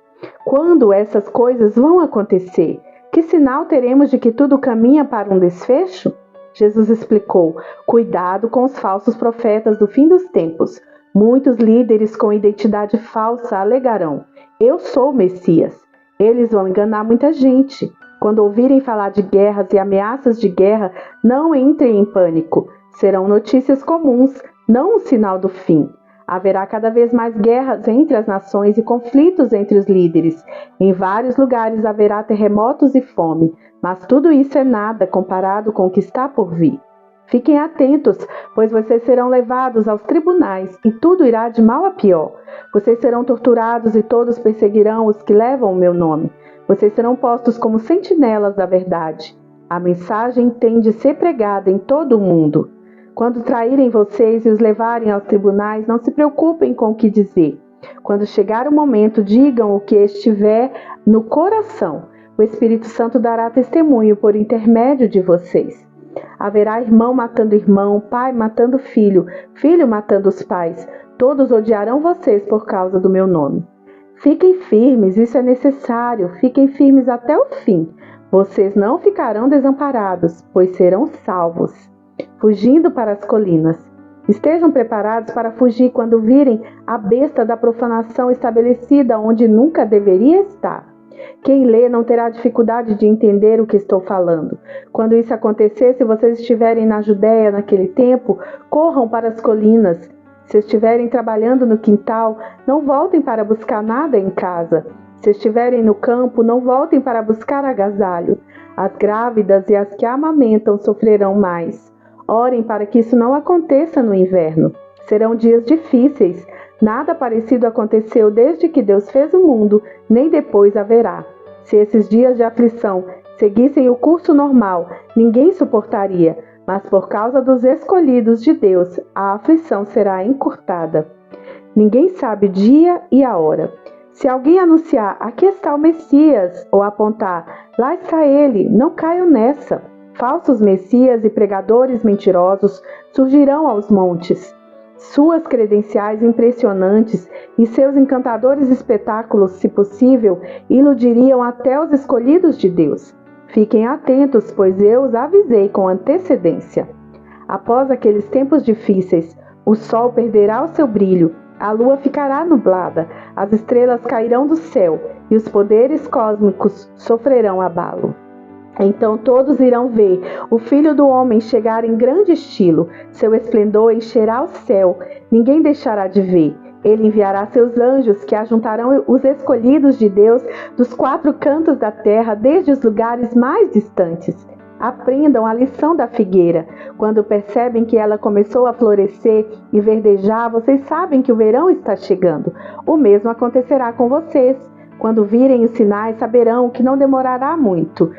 "Quando essas coisas vão acontecer? Que sinal teremos de que tudo caminha para um desfecho?" Jesus explicou: "Cuidado com os falsos profetas do fim dos tempos. Muitos líderes com identidade falsa alegarão: 'Eu sou o Messias.' Eles vão enganar muita gente. Quando ouvirem falar de guerras e ameaças de guerra, não entrem em pânico. Serão notícias comuns, não um sinal do fim. Haverá cada vez mais guerras entre as nações e conflitos entre os líderes. Em vários lugares haverá terremotos e fome, mas tudo isso é nada comparado com o que está por vir. Fiquem atentos, pois vocês serão levados aos tribunais e tudo irá de mal a pior. Vocês serão torturados e todos perseguirão os que levam o meu nome. Vocês serão postos como sentinelas da verdade. A mensagem tem de ser pregada em todo o mundo. Quando traírem vocês e os levarem aos tribunais, não se preocupem com o que dizer. Quando chegar o momento, digam o que estiver no coração. O Espírito Santo dará testemunho por intermédio de vocês. Haverá irmão matando irmão, pai matando filho, filho matando os pais. Todos odiarão vocês por causa do meu nome. Fiquem firmes, isso é necessário. Fiquem firmes até o fim. Vocês não ficarão desamparados, pois serão salvos." Fugindo para as colinas. Estejam preparados para fugir quando virem a besta da profanação estabelecida onde nunca deveria estar. Quem lê não terá dificuldade de entender o que estou falando. Quando isso acontecer, se vocês estiverem na Judéia naquele tempo, corram para as colinas. Se estiverem trabalhando no quintal, não voltem para buscar nada em casa. Se estiverem no campo, não voltem para buscar agasalho. As grávidas e as que amamentam sofrerão mais. Orem para que isso não aconteça no inverno. Serão dias difíceis. Nada parecido aconteceu desde que Deus fez o mundo, nem depois haverá. Se esses dias de aflição seguissem o curso normal, ninguém suportaria, mas por causa dos escolhidos de Deus, a aflição será encurtada. Ninguém sabe o dia e a hora. Se alguém anunciar: "Aqui está o Messias", ou apontar: "Lá está ele", não caiam nessa. Falsos messias e pregadores mentirosos surgirão aos montes. Suas credenciais impressionantes e seus encantadores espetáculos, se possível, iludiriam até os escolhidos de Deus. Fiquem atentos, pois eu os avisei com antecedência. Após aqueles tempos difíceis, o sol perderá o seu brilho, a lua ficará nublada, as estrelas cairão do céu e os poderes cósmicos sofrerão abalo. Então todos irão ver o Filho do Homem chegar em grande estilo, seu esplendor encherá o céu, ninguém deixará de ver. Ele enviará seus anjos que ajuntarão os escolhidos de Deus dos 4 cantos da terra, desde os lugares mais distantes. Aprendam a lição da figueira. Quando percebem que ela começou a florescer e verdejar, vocês sabem que o verão está chegando. O mesmo acontecerá com vocês. Quando virem os sinais, saberão que não demorará muito.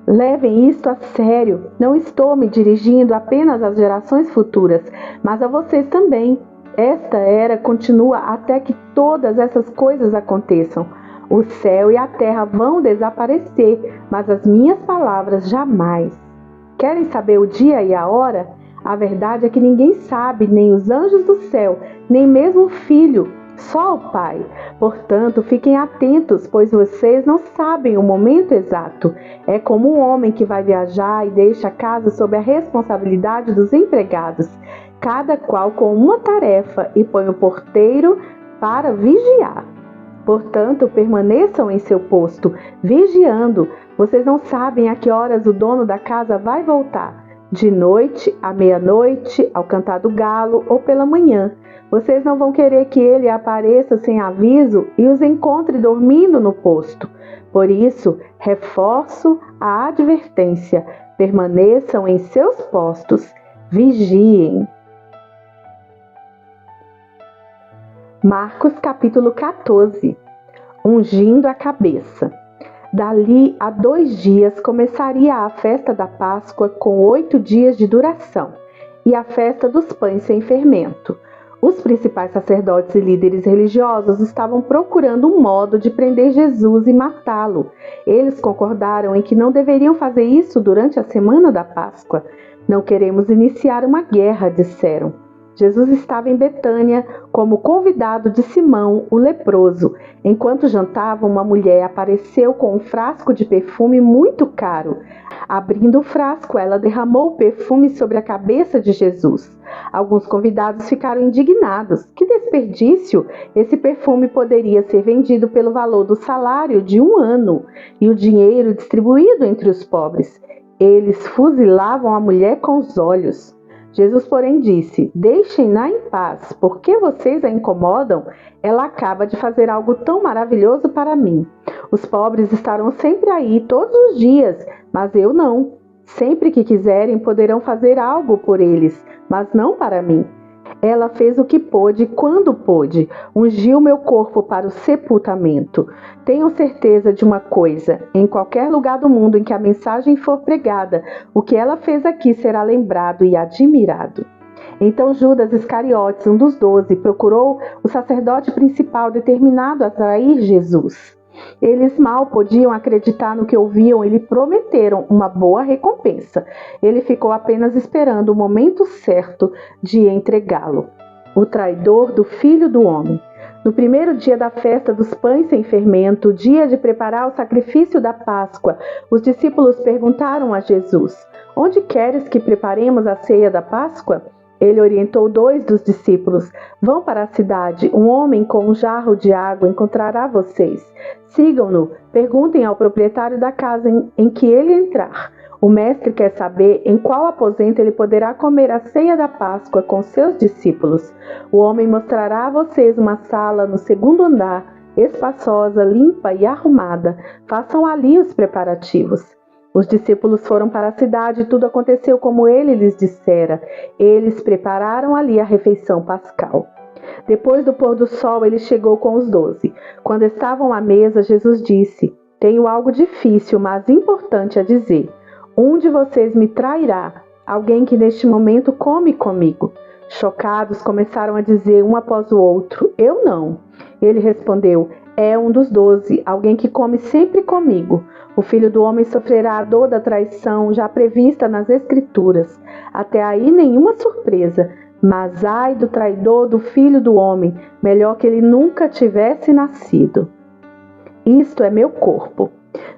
Levem isto a sério. Não estou me dirigindo apenas às gerações futuras, mas a vocês também. Esta era continua até que todas essas coisas aconteçam. O céu e a terra vão desaparecer, mas as minhas palavras jamais. Querem saber o dia e a hora? A verdade é que ninguém sabe, nem os anjos do céu, nem mesmo o Filho, só o Pai. Portanto, fiquem atentos, pois vocês não sabem o momento exato. É como um homem que vai viajar e deixa a casa sob a responsabilidade dos empregados, cada qual com uma tarefa, e põe o porteiro para vigiar. Portanto, permaneçam em seu posto, vigiando. Vocês não sabem a que horas o dono da casa vai voltar. De noite, à meia-noite, ao cantar do galo ou pela manhã. Vocês não vão querer que ele apareça sem aviso e os encontre dormindo no posto. Por isso, reforço a advertência. Permaneçam em seus postos, vigiem. Marcos capítulo 14. Ungindo a cabeça. Dali a 2 dias começaria a festa da Páscoa, com 8 dias de duração, e a festa dos pães sem fermento. Os principais sacerdotes e líderes religiosos estavam procurando um modo de prender Jesus e matá-lo. Eles concordaram em que não deveriam fazer isso durante a semana da Páscoa. Não queremos iniciar uma guerra, disseram. Jesus estava em Betânia como convidado de Simão, o leproso. Enquanto jantavam, uma mulher apareceu com um frasco de perfume muito caro. Abrindo o frasco, ela derramou o perfume sobre a cabeça de Jesus. Alguns convidados ficaram indignados. Que desperdício! Esse perfume poderia ser vendido pelo valor do salário de 1 ano e o dinheiro distribuído entre os pobres. Eles fuzilavam a mulher com os olhos. Jesus, porém, disse: deixem-na em paz, por que vocês a incomodam? Ela acaba de fazer algo tão maravilhoso para mim. Os pobres estarão sempre aí, todos os dias, mas eu não. Sempre que quiserem, poderão fazer algo por eles, mas não para mim. Ela fez o que pôde quando pôde, ungiu meu corpo para o sepultamento. Tenham certeza de uma coisa: em qualquer lugar do mundo em que a mensagem for pregada, o que ela fez aqui será lembrado e admirado. Então Judas Iscariotes, um dos 12, procurou o sacerdote principal determinado a trair Jesus. Eles mal podiam acreditar no que ouviam e lhe prometeram uma boa recompensa. Ele ficou apenas esperando o momento certo de entregá-lo. O traidor do Filho do Homem. No primeiro dia da festa dos pães sem fermento, dia de preparar o sacrifício da Páscoa, os discípulos perguntaram a Jesus: onde queres que preparemos a ceia da Páscoa? Ele orientou 2 dos discípulos: vão para a cidade, um homem com um jarro de água encontrará vocês. Sigam-no, perguntem ao proprietário da casa em que ele entrar. O mestre quer saber em qual aposento ele poderá comer a ceia da Páscoa com seus discípulos. O homem mostrará a vocês uma sala no 2º andar, espaçosa, limpa e arrumada. Façam ali os preparativos. Os discípulos foram para a cidade e tudo aconteceu como ele lhes dissera. Eles prepararam ali a refeição pascal. Depois do pôr do sol, ele chegou com os 12. Quando estavam à mesa, Jesus disse: tenho algo difícil, mas importante a dizer. Um de vocês me trairá, alguém que neste momento come comigo. Chocados, começaram a dizer um após o outro: eu não. Ele respondeu: é um dos 12, alguém que come sempre comigo. O Filho do Homem sofrerá a dor da traição já prevista nas Escrituras. Até aí nenhuma surpresa. Mas ai do traidor do Filho do Homem, melhor que ele nunca tivesse nascido. Isto é meu corpo.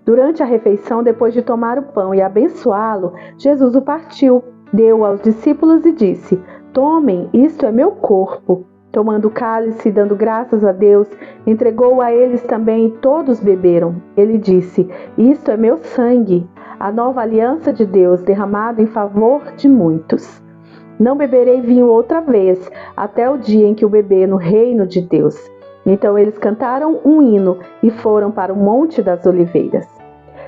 Durante a refeição, depois de tomar o pão e abençoá-lo, Jesus o partiu, deu aos discípulos e disse: Tomem, isto é meu corpo. Tomando o cálice e dando graças a Deus, entregou a eles também e todos beberam. Ele disse: Isto é meu sangue, a nova aliança de Deus, derramado em favor de muitos. Não beberei vinho outra vez, até o dia em que o beber no reino de Deus. Então eles cantaram um hino e foram para o Monte das Oliveiras.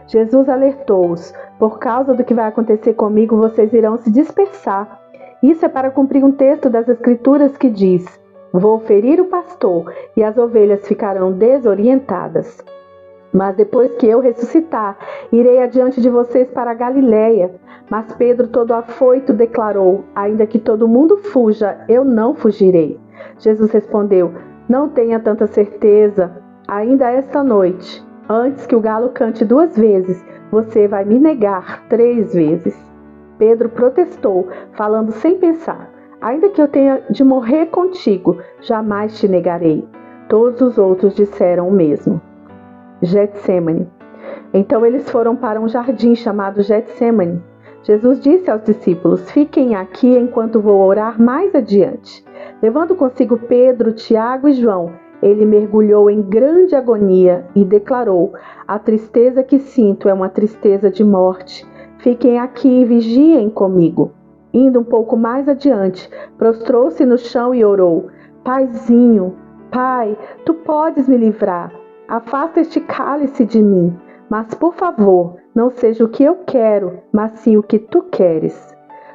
Jesus alertou-os: por causa do que vai acontecer comigo, vocês irão se dispersar. Isso é para cumprir um texto das Escrituras que diz: vou ferir o pastor e as ovelhas ficarão desorientadas. Mas depois que eu ressuscitar, irei adiante de vocês para a Galiléia. Mas Pedro, todo afoito, declarou: ainda que todo mundo fuja, eu não fugirei. Jesus respondeu: não tenha tanta certeza. Ainda esta noite, antes que o galo cante 2 vezes, você vai me negar 3 vezes. Pedro protestou, falando sem pensar: ainda que eu tenha de morrer contigo, jamais te negarei. Todos os outros disseram o mesmo. Getsêmani. Então eles foram para um jardim chamado Getsêmani. Jesus disse aos discípulos: fiquem aqui enquanto vou orar mais adiante. Levando consigo Pedro, Tiago e João, ele mergulhou em grande agonia e declarou: a tristeza que sinto é uma tristeza de morte. Fiquem aqui e vigiem comigo. Indo um pouco mais adiante, prostrou-se no chão e orou: Paizinho, Pai, tu podes me livrar. Afasta este cálice de mim, mas por favor, não seja o que eu quero, mas sim o que tu queres.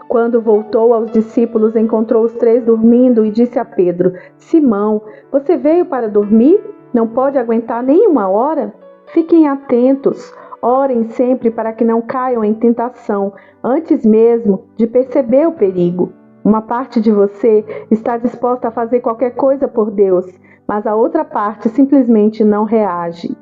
Quando voltou aos discípulos, encontrou os 3 dormindo e disse a Pedro: Simão, você veio para dormir? Não pode aguentar nem 1 hora? Fiquem atentos, orem sempre para que não caiam em tentação, antes mesmo de perceber o perigo. Uma parte de você está disposta a fazer qualquer coisa por Deus, mas a outra parte simplesmente não reage.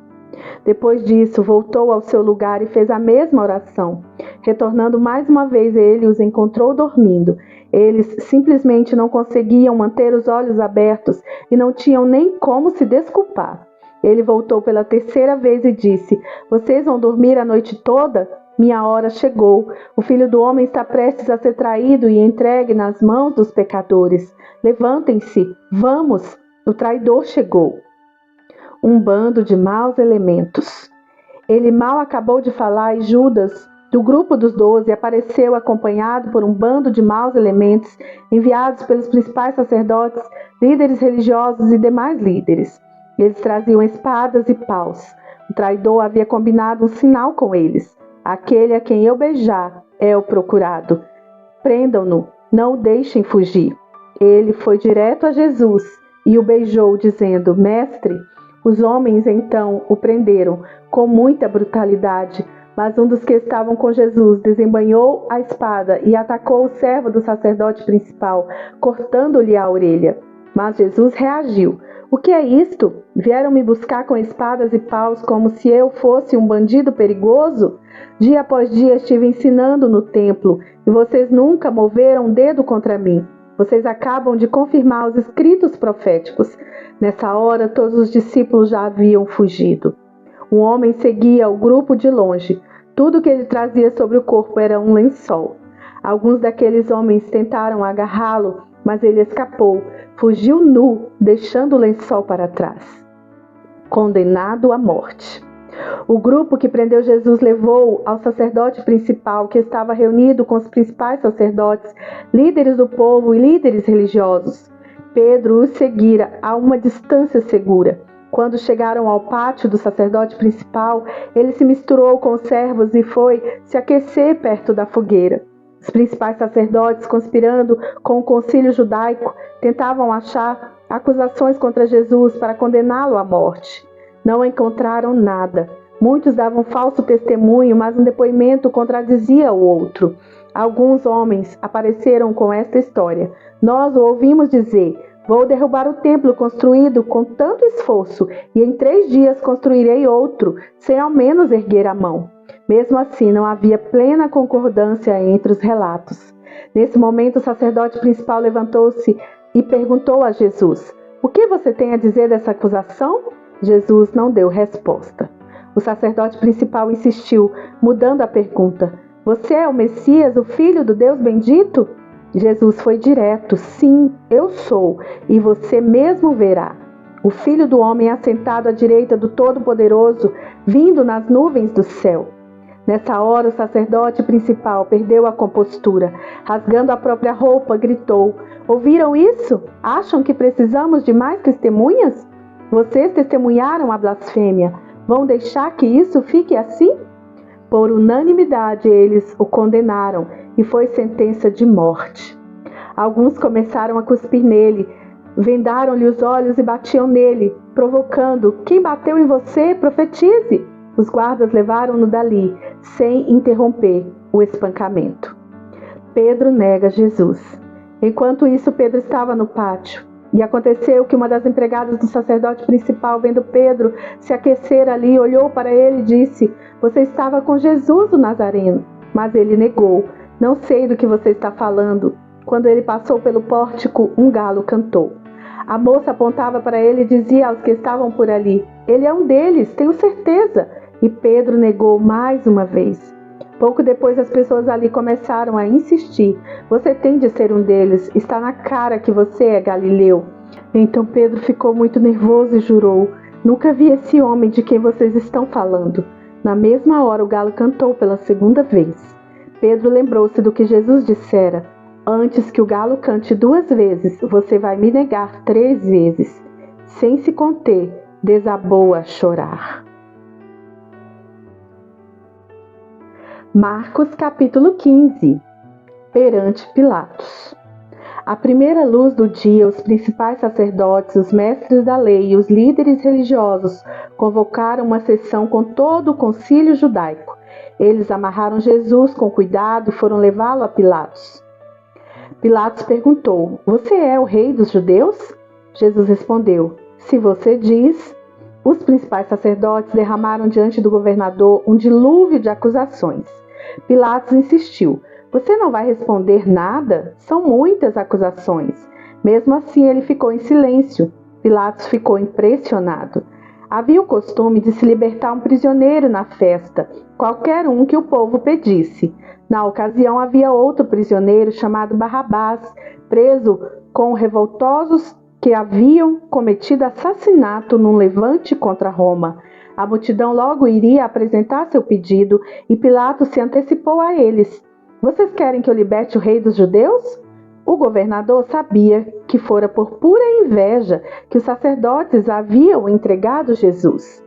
Depois disso, voltou ao seu lugar e fez a mesma oração. Retornando mais uma vez, ele os encontrou dormindo. Eles simplesmente não conseguiam manter os olhos abertos e não tinham nem como se desculpar. Ele voltou pela 3ª vez e disse: vocês vão dormir a noite toda? Minha hora chegou. O Filho do Homem está prestes a ser traído e entregue nas mãos dos pecadores. Levantem-se, vamos, o traidor chegou. Um bando de maus elementos. Ele mal acabou de falar e Judas, do grupo dos 12, apareceu acompanhado por um bando de maus elementos enviados pelos principais sacerdotes, líderes religiosos e demais líderes. Eles traziam espadas e paus. O traidor havia combinado um sinal com eles: aquele a quem eu beijar é o procurado. Prendam-no, não o deixem fugir. Ele foi direto a Jesus e o beijou, dizendo: Mestre. Os homens então o prenderam com muita brutalidade, mas um dos que estavam com Jesus desembainhou a espada e atacou o servo do sacerdote principal, cortando-lhe a orelha. Mas Jesus reagiu: o que é isto? Vieram me buscar com espadas e paus como se eu fosse um bandido perigoso? Dia após dia estive ensinando no templo e vocês nunca moveram um dedo contra mim. Vocês acabam de confirmar os escritos proféticos. Nessa hora, todos os discípulos já haviam fugido. Um homem seguia o grupo de longe. Tudo que ele trazia sobre o corpo era um lençol. Alguns daqueles homens tentaram agarrá-lo, mas ele escapou. Fugiu nu, deixando o lençol para trás. Condenado à morte. O grupo que prendeu Jesus levou ao sacerdote principal, que estava reunido com os principais sacerdotes, líderes do povo e líderes religiosos. Pedro os seguira a uma distância segura. Quando chegaram ao pátio do sacerdote principal, ele se misturou com os servos e foi se aquecer perto da fogueira. Os principais sacerdotes, conspirando com o concílio judaico, tentavam achar acusações contra Jesus para condená-lo à morte. Não encontraram nada. Muitos davam falso testemunho, mas um depoimento contradizia o outro. Alguns homens apareceram com esta história: nós o ouvimos dizer: vou derrubar o templo construído com tanto esforço, e em 3 dias construirei outro, sem ao menos erguer a mão. Mesmo assim, não havia plena concordância entre os relatos. Nesse momento, o sacerdote principal levantou-se e perguntou a Jesus: "O que você tem a dizer dessa acusação?" Jesus não deu resposta. O sacerdote principal insistiu, mudando a pergunta: "Você é o Messias, o Filho do Deus bendito?" Jesus foi direto: "Sim, eu sou, e você mesmo verá. O Filho do Homem assentado à direita do Todo-Poderoso, vindo nas nuvens do céu." Nessa hora, o sacerdote principal perdeu a compostura. Rasgando a própria roupa, gritou: "Ouviram isso? Acham que precisamos de mais testemunhas? Vocês testemunharam a blasfêmia. Vão deixar que isso fique assim?" Por unanimidade, eles o condenaram e foi sentença de morte. Alguns começaram a cuspir nele, vendaram-lhe os olhos e batiam nele, provocando: "Quem bateu em você? Profetize!" Os guardas levaram-no dali, sem interromper o espancamento. Pedro nega Jesus. Enquanto isso, Pedro estava no pátio. E aconteceu que uma das empregadas do sacerdote principal, vendo Pedro se aquecer ali, olhou para ele e disse: "Você estava com Jesus, o Nazareno." Mas ele negou: "Não sei do que você está falando." Quando ele passou pelo pórtico, um galo cantou. A moça apontava para ele e dizia aos que estavam por ali: "Ele é um deles, tenho certeza." E Pedro negou mais uma vez. Pouco depois, as pessoas ali começaram a insistir: "Você tem de ser um deles, está na cara que você é galileu." Então Pedro ficou muito nervoso e jurou: "Nunca vi esse homem de quem vocês estão falando." Na mesma hora, o galo cantou pela segunda vez. Pedro lembrou-se do que Jesus dissera: "Antes que o galo cante 2 vezes, você vai me negar 3 vezes." Sem se conter, desabou a chorar. Marcos capítulo 15. Perante Pilatos. À primeira luz do dia, os principais sacerdotes, os mestres da lei e os líderes religiosos convocaram uma sessão com todo o concílio judaico. Eles amarraram Jesus com cuidado e foram levá-lo a Pilatos. Pilatos perguntou: "Você é o rei dos judeus?" Jesus respondeu: "Se você diz." Os principais sacerdotes derramaram diante do governador um dilúvio de acusações. Pilatos insistiu: "Você não vai responder nada? São muitas acusações." Mesmo assim, ele ficou em silêncio. Pilatos ficou impressionado. Havia o costume de se libertar um prisioneiro na festa, qualquer um que o povo pedisse. Na ocasião, havia outro prisioneiro chamado Barrabás, preso com revoltosos que haviam cometido assassinato num levante contra Roma. A multidão logo iria apresentar seu pedido e Pilatos se antecipou a eles: "Vocês querem que eu liberte o rei dos judeus?" O governador sabia que fora por pura inveja que os sacerdotes haviam entregado Jesus.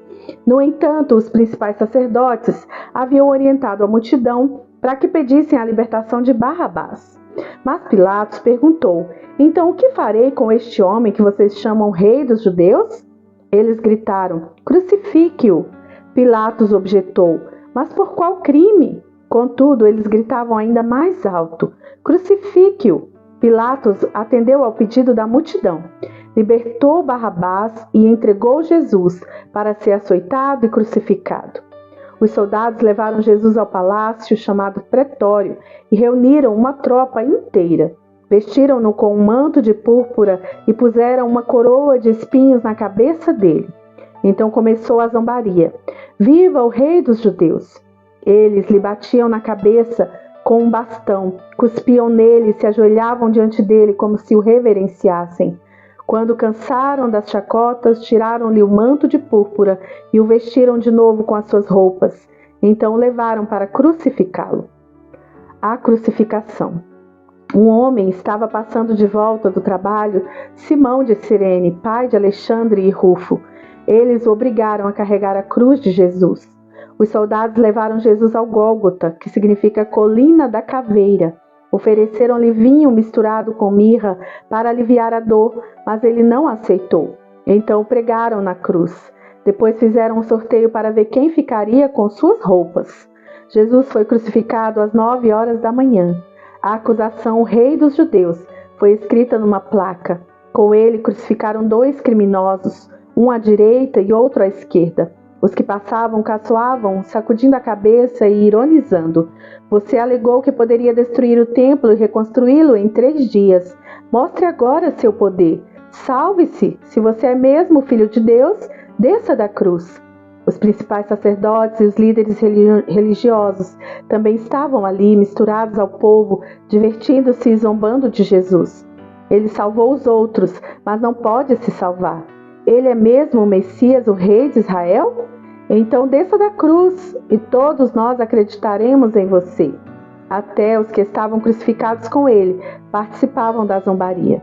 No entanto, os principais sacerdotes haviam orientado a multidão para que pedissem a libertação de Barrabás. Mas Pilatos perguntou: "Então o que farei com este homem que vocês chamam rei dos judeus?" Eles gritaram: "Crucifique-o!" Pilatos objetou: "Mas por qual crime?" Contudo, eles gritavam ainda mais alto: "Crucifique-o!" Pilatos atendeu ao pedido da multidão, libertou Barrabás e entregou Jesus para ser açoitado e crucificado. Os soldados levaram Jesus ao palácio chamado Pretório e reuniram uma tropa inteira. Vestiram-no com um manto de púrpura e puseram uma coroa de espinhos na cabeça dele. Então começou a zombaria: "Viva o rei dos judeus!" Eles lhe batiam na cabeça com um bastão, cuspiam nele e se ajoelhavam diante dele como se o reverenciassem. Quando cansaram das chacotas, tiraram-lhe o manto de púrpura e o vestiram de novo com as suas roupas. Então o levaram para crucificá-lo. A crucificação. Um homem estava passando de volta do trabalho, Simão de Cirene, pai de Alexandre e Rufo. Eles o obrigaram a carregar a cruz de Jesus. Os soldados levaram Jesus ao Gólgota, que significa colina da caveira. Ofereceram-lhe vinho misturado com mirra para aliviar a dor, mas ele não aceitou. Então o pregaram na cruz. Depois fizeram um sorteio para ver quem ficaria com suas roupas. Jesus foi crucificado às 9 horas da manhã. A acusação "O Rei dos Judeus" foi escrita numa placa. Com ele crucificaram 2 criminosos, um à direita e outro à esquerda. Os que passavam caçoavam, sacudindo a cabeça e ironizando. Você alegou que poderia destruir o templo e reconstruí-lo em 3 dias. Mostre agora seu poder. Salve-se! Se você é mesmo o Filho de Deus, desça da cruz. Os principais sacerdotes e os líderes religiosos também estavam ali, misturados ao povo, divertindo-se e zombando de Jesus. Ele salvou os outros, mas não pode se salvar. Ele é mesmo o Messias, o Rei de Israel? Então desça da cruz e todos nós acreditaremos em você. Até os que estavam crucificados com ele participavam da zombaria.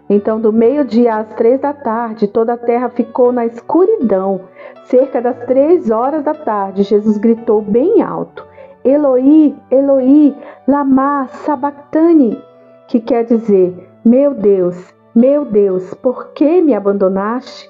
Então, do meio-dia às 3 da tarde, toda a terra ficou na escuridão. Cerca das 3 horas da tarde, Jesus gritou bem alto: Eloi, Eloi, lama sabachthani, que quer dizer: meu Deus, por que me abandonaste?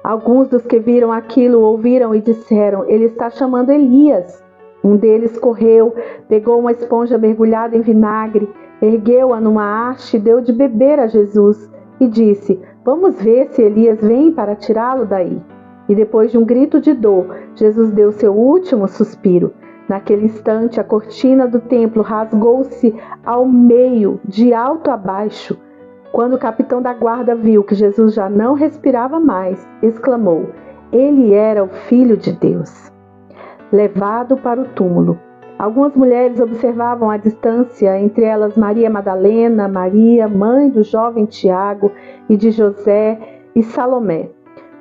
Alguns dos que viram aquilo ouviram e disseram: ele está chamando Elias. Um deles correu, pegou uma esponja mergulhada em vinagre, ergueu-a numa haste e deu de beber a Jesus e disse: vamos ver se Elias vem para tirá-lo daí. E depois de um grito de dor, Jesus deu seu último suspiro. Naquele instante, a cortina do templo rasgou-se ao meio, de alto a baixo. Quando o capitão da guarda viu que Jesus já não respirava mais, exclamou: ele era o Filho de Deus. Levado para o túmulo. Algumas mulheres observavam à distância, entre elas Maria Madalena, Maria, mãe do jovem Tiago e de José, e Salomé.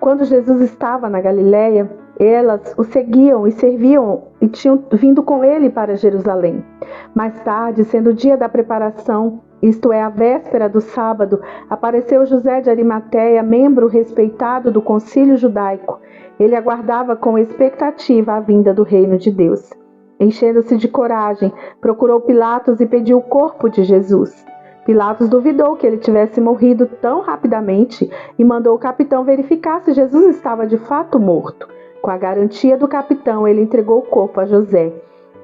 Quando Jesus estava na Galiléia, elas o seguiam e serviam e tinham vindo com ele para Jerusalém. Mais tarde, sendo o dia da preparação, isto é, a véspera do sábado, apareceu José de Arimateia, membro respeitado do concílio judaico. Ele aguardava com expectativa a vinda do reino de Deus. Enchendo-se de coragem, procurou Pilatos e pediu o corpo de Jesus. Pilatos duvidou que ele tivesse morrido tão rapidamente e mandou o capitão verificar se Jesus estava de fato morto. Com a garantia do capitão, ele entregou o corpo a José.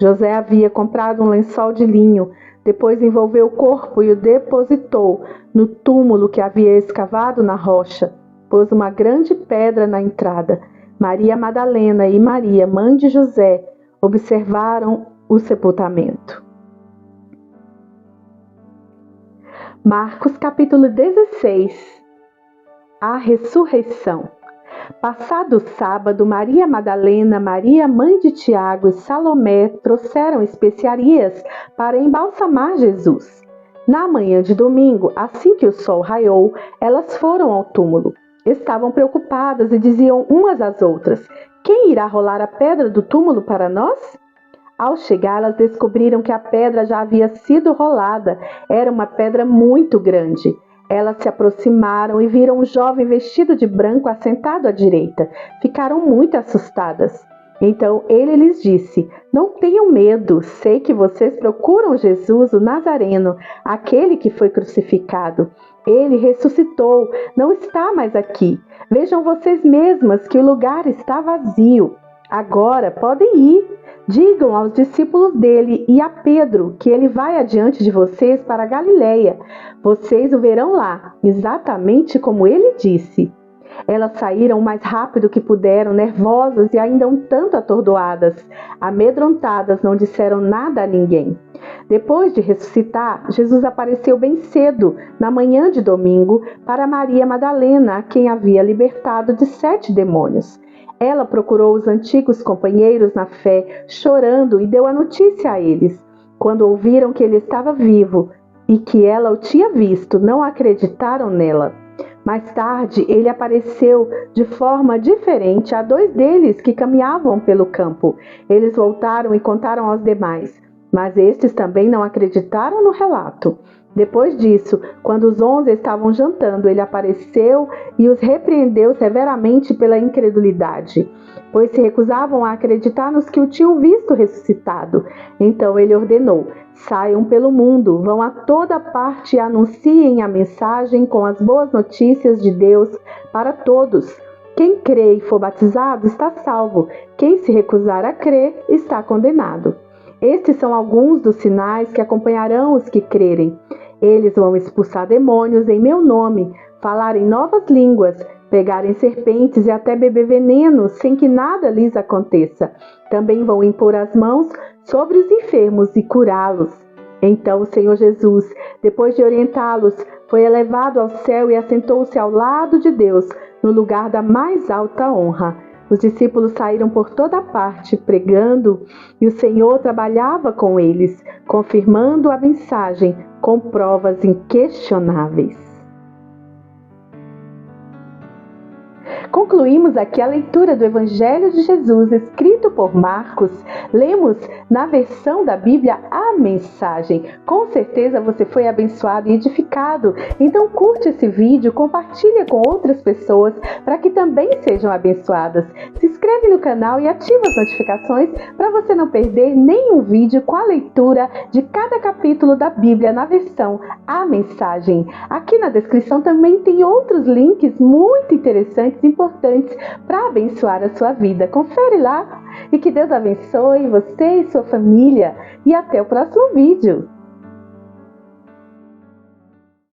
José havia comprado um lençol de linho, depois envolveu o corpo e o depositou no túmulo que havia escavado na rocha. Pôs uma grande pedra na entrada. Maria Madalena e Maria, mãe de José, observaram o sepultamento. Marcos capítulo 16. A ressurreição. Passado o sábado, Maria Madalena, Maria, mãe de Tiago e Salomé trouxeram especiarias para embalsamar Jesus. Na manhã de domingo, assim que o sol raiou, elas foram ao túmulo. Estavam preocupadas e diziam umas às outras: quem irá rolar a pedra do túmulo para nós? Ao chegar, elas descobriram que a pedra já havia sido rolada. Era uma pedra muito grande. Elas se aproximaram e viram um jovem vestido de branco assentado à direita. Ficaram muito assustadas. Então ele lhes disse: não tenham medo, sei que vocês procuram Jesus, o Nazareno, aquele que foi crucificado. Ele ressuscitou, não está mais aqui. Vejam vocês mesmas que o lugar está vazio. Agora podem ir. Digam aos discípulos dele e a Pedro que ele vai adiante de vocês para a Galiléia. Vocês o verão lá, exatamente como ele disse. Elas saíram o mais rápido que puderam, nervosas e ainda um tanto atordoadas. Amedrontadas, não disseram nada a ninguém. Depois de ressuscitar, Jesus apareceu bem cedo, na manhã de domingo, para Maria Madalena, a quem havia libertado de 7 demônios. Ela procurou os antigos companheiros na fé, chorando, e deu a notícia a eles. Quando ouviram que ele estava vivo e que ela o tinha visto, não acreditaram nela. Mais tarde, ele apareceu de forma diferente a 2 deles que caminhavam pelo campo. Eles voltaram e contaram aos demais, mas estes também não acreditaram no relato. Depois disso, quando os 11 estavam jantando, ele apareceu e os repreendeu severamente pela incredulidade, pois se recusavam a acreditar nos que o tinham visto ressuscitado. Então ele ordenou: saiam pelo mundo, vão a toda parte e anunciem a mensagem com as boas notícias de Deus para todos. Quem crê e for batizado está salvo, quem se recusar a crer está condenado. Estes são alguns dos sinais que acompanharão os que crerem. Eles vão expulsar demônios em meu nome, falar em novas línguas, pegarem serpentes e até beber veneno sem que nada lhes aconteça. Também vão impor as mãos sobre os enfermos e curá-los. Então o Senhor Jesus, depois de orientá-los, foi elevado ao céu e assentou-se ao lado de Deus, no lugar da mais alta honra. Os discípulos saíram por toda parte pregando, e o Senhor trabalhava com eles, confirmando a mensagem com provas inquestionáveis. Concluímos aqui a leitura do Evangelho de Jesus, escrito por Marcos. Lemos na versão da Bíblia a mensagem. Com certeza você foi abençoado e edificado. Então curte esse vídeo, compartilha com outras pessoas para que também sejam abençoadas. Se inscreve no canal e ativa as notificações para você não perder nenhum vídeo com a leitura de cada capítulo da Bíblia na versão a mensagem. Aqui na descrição também tem outros links muito interessantes e importantes para abençoar a sua vida. Confere lá e que Deus abençoe você e sua família. E até o próximo vídeo.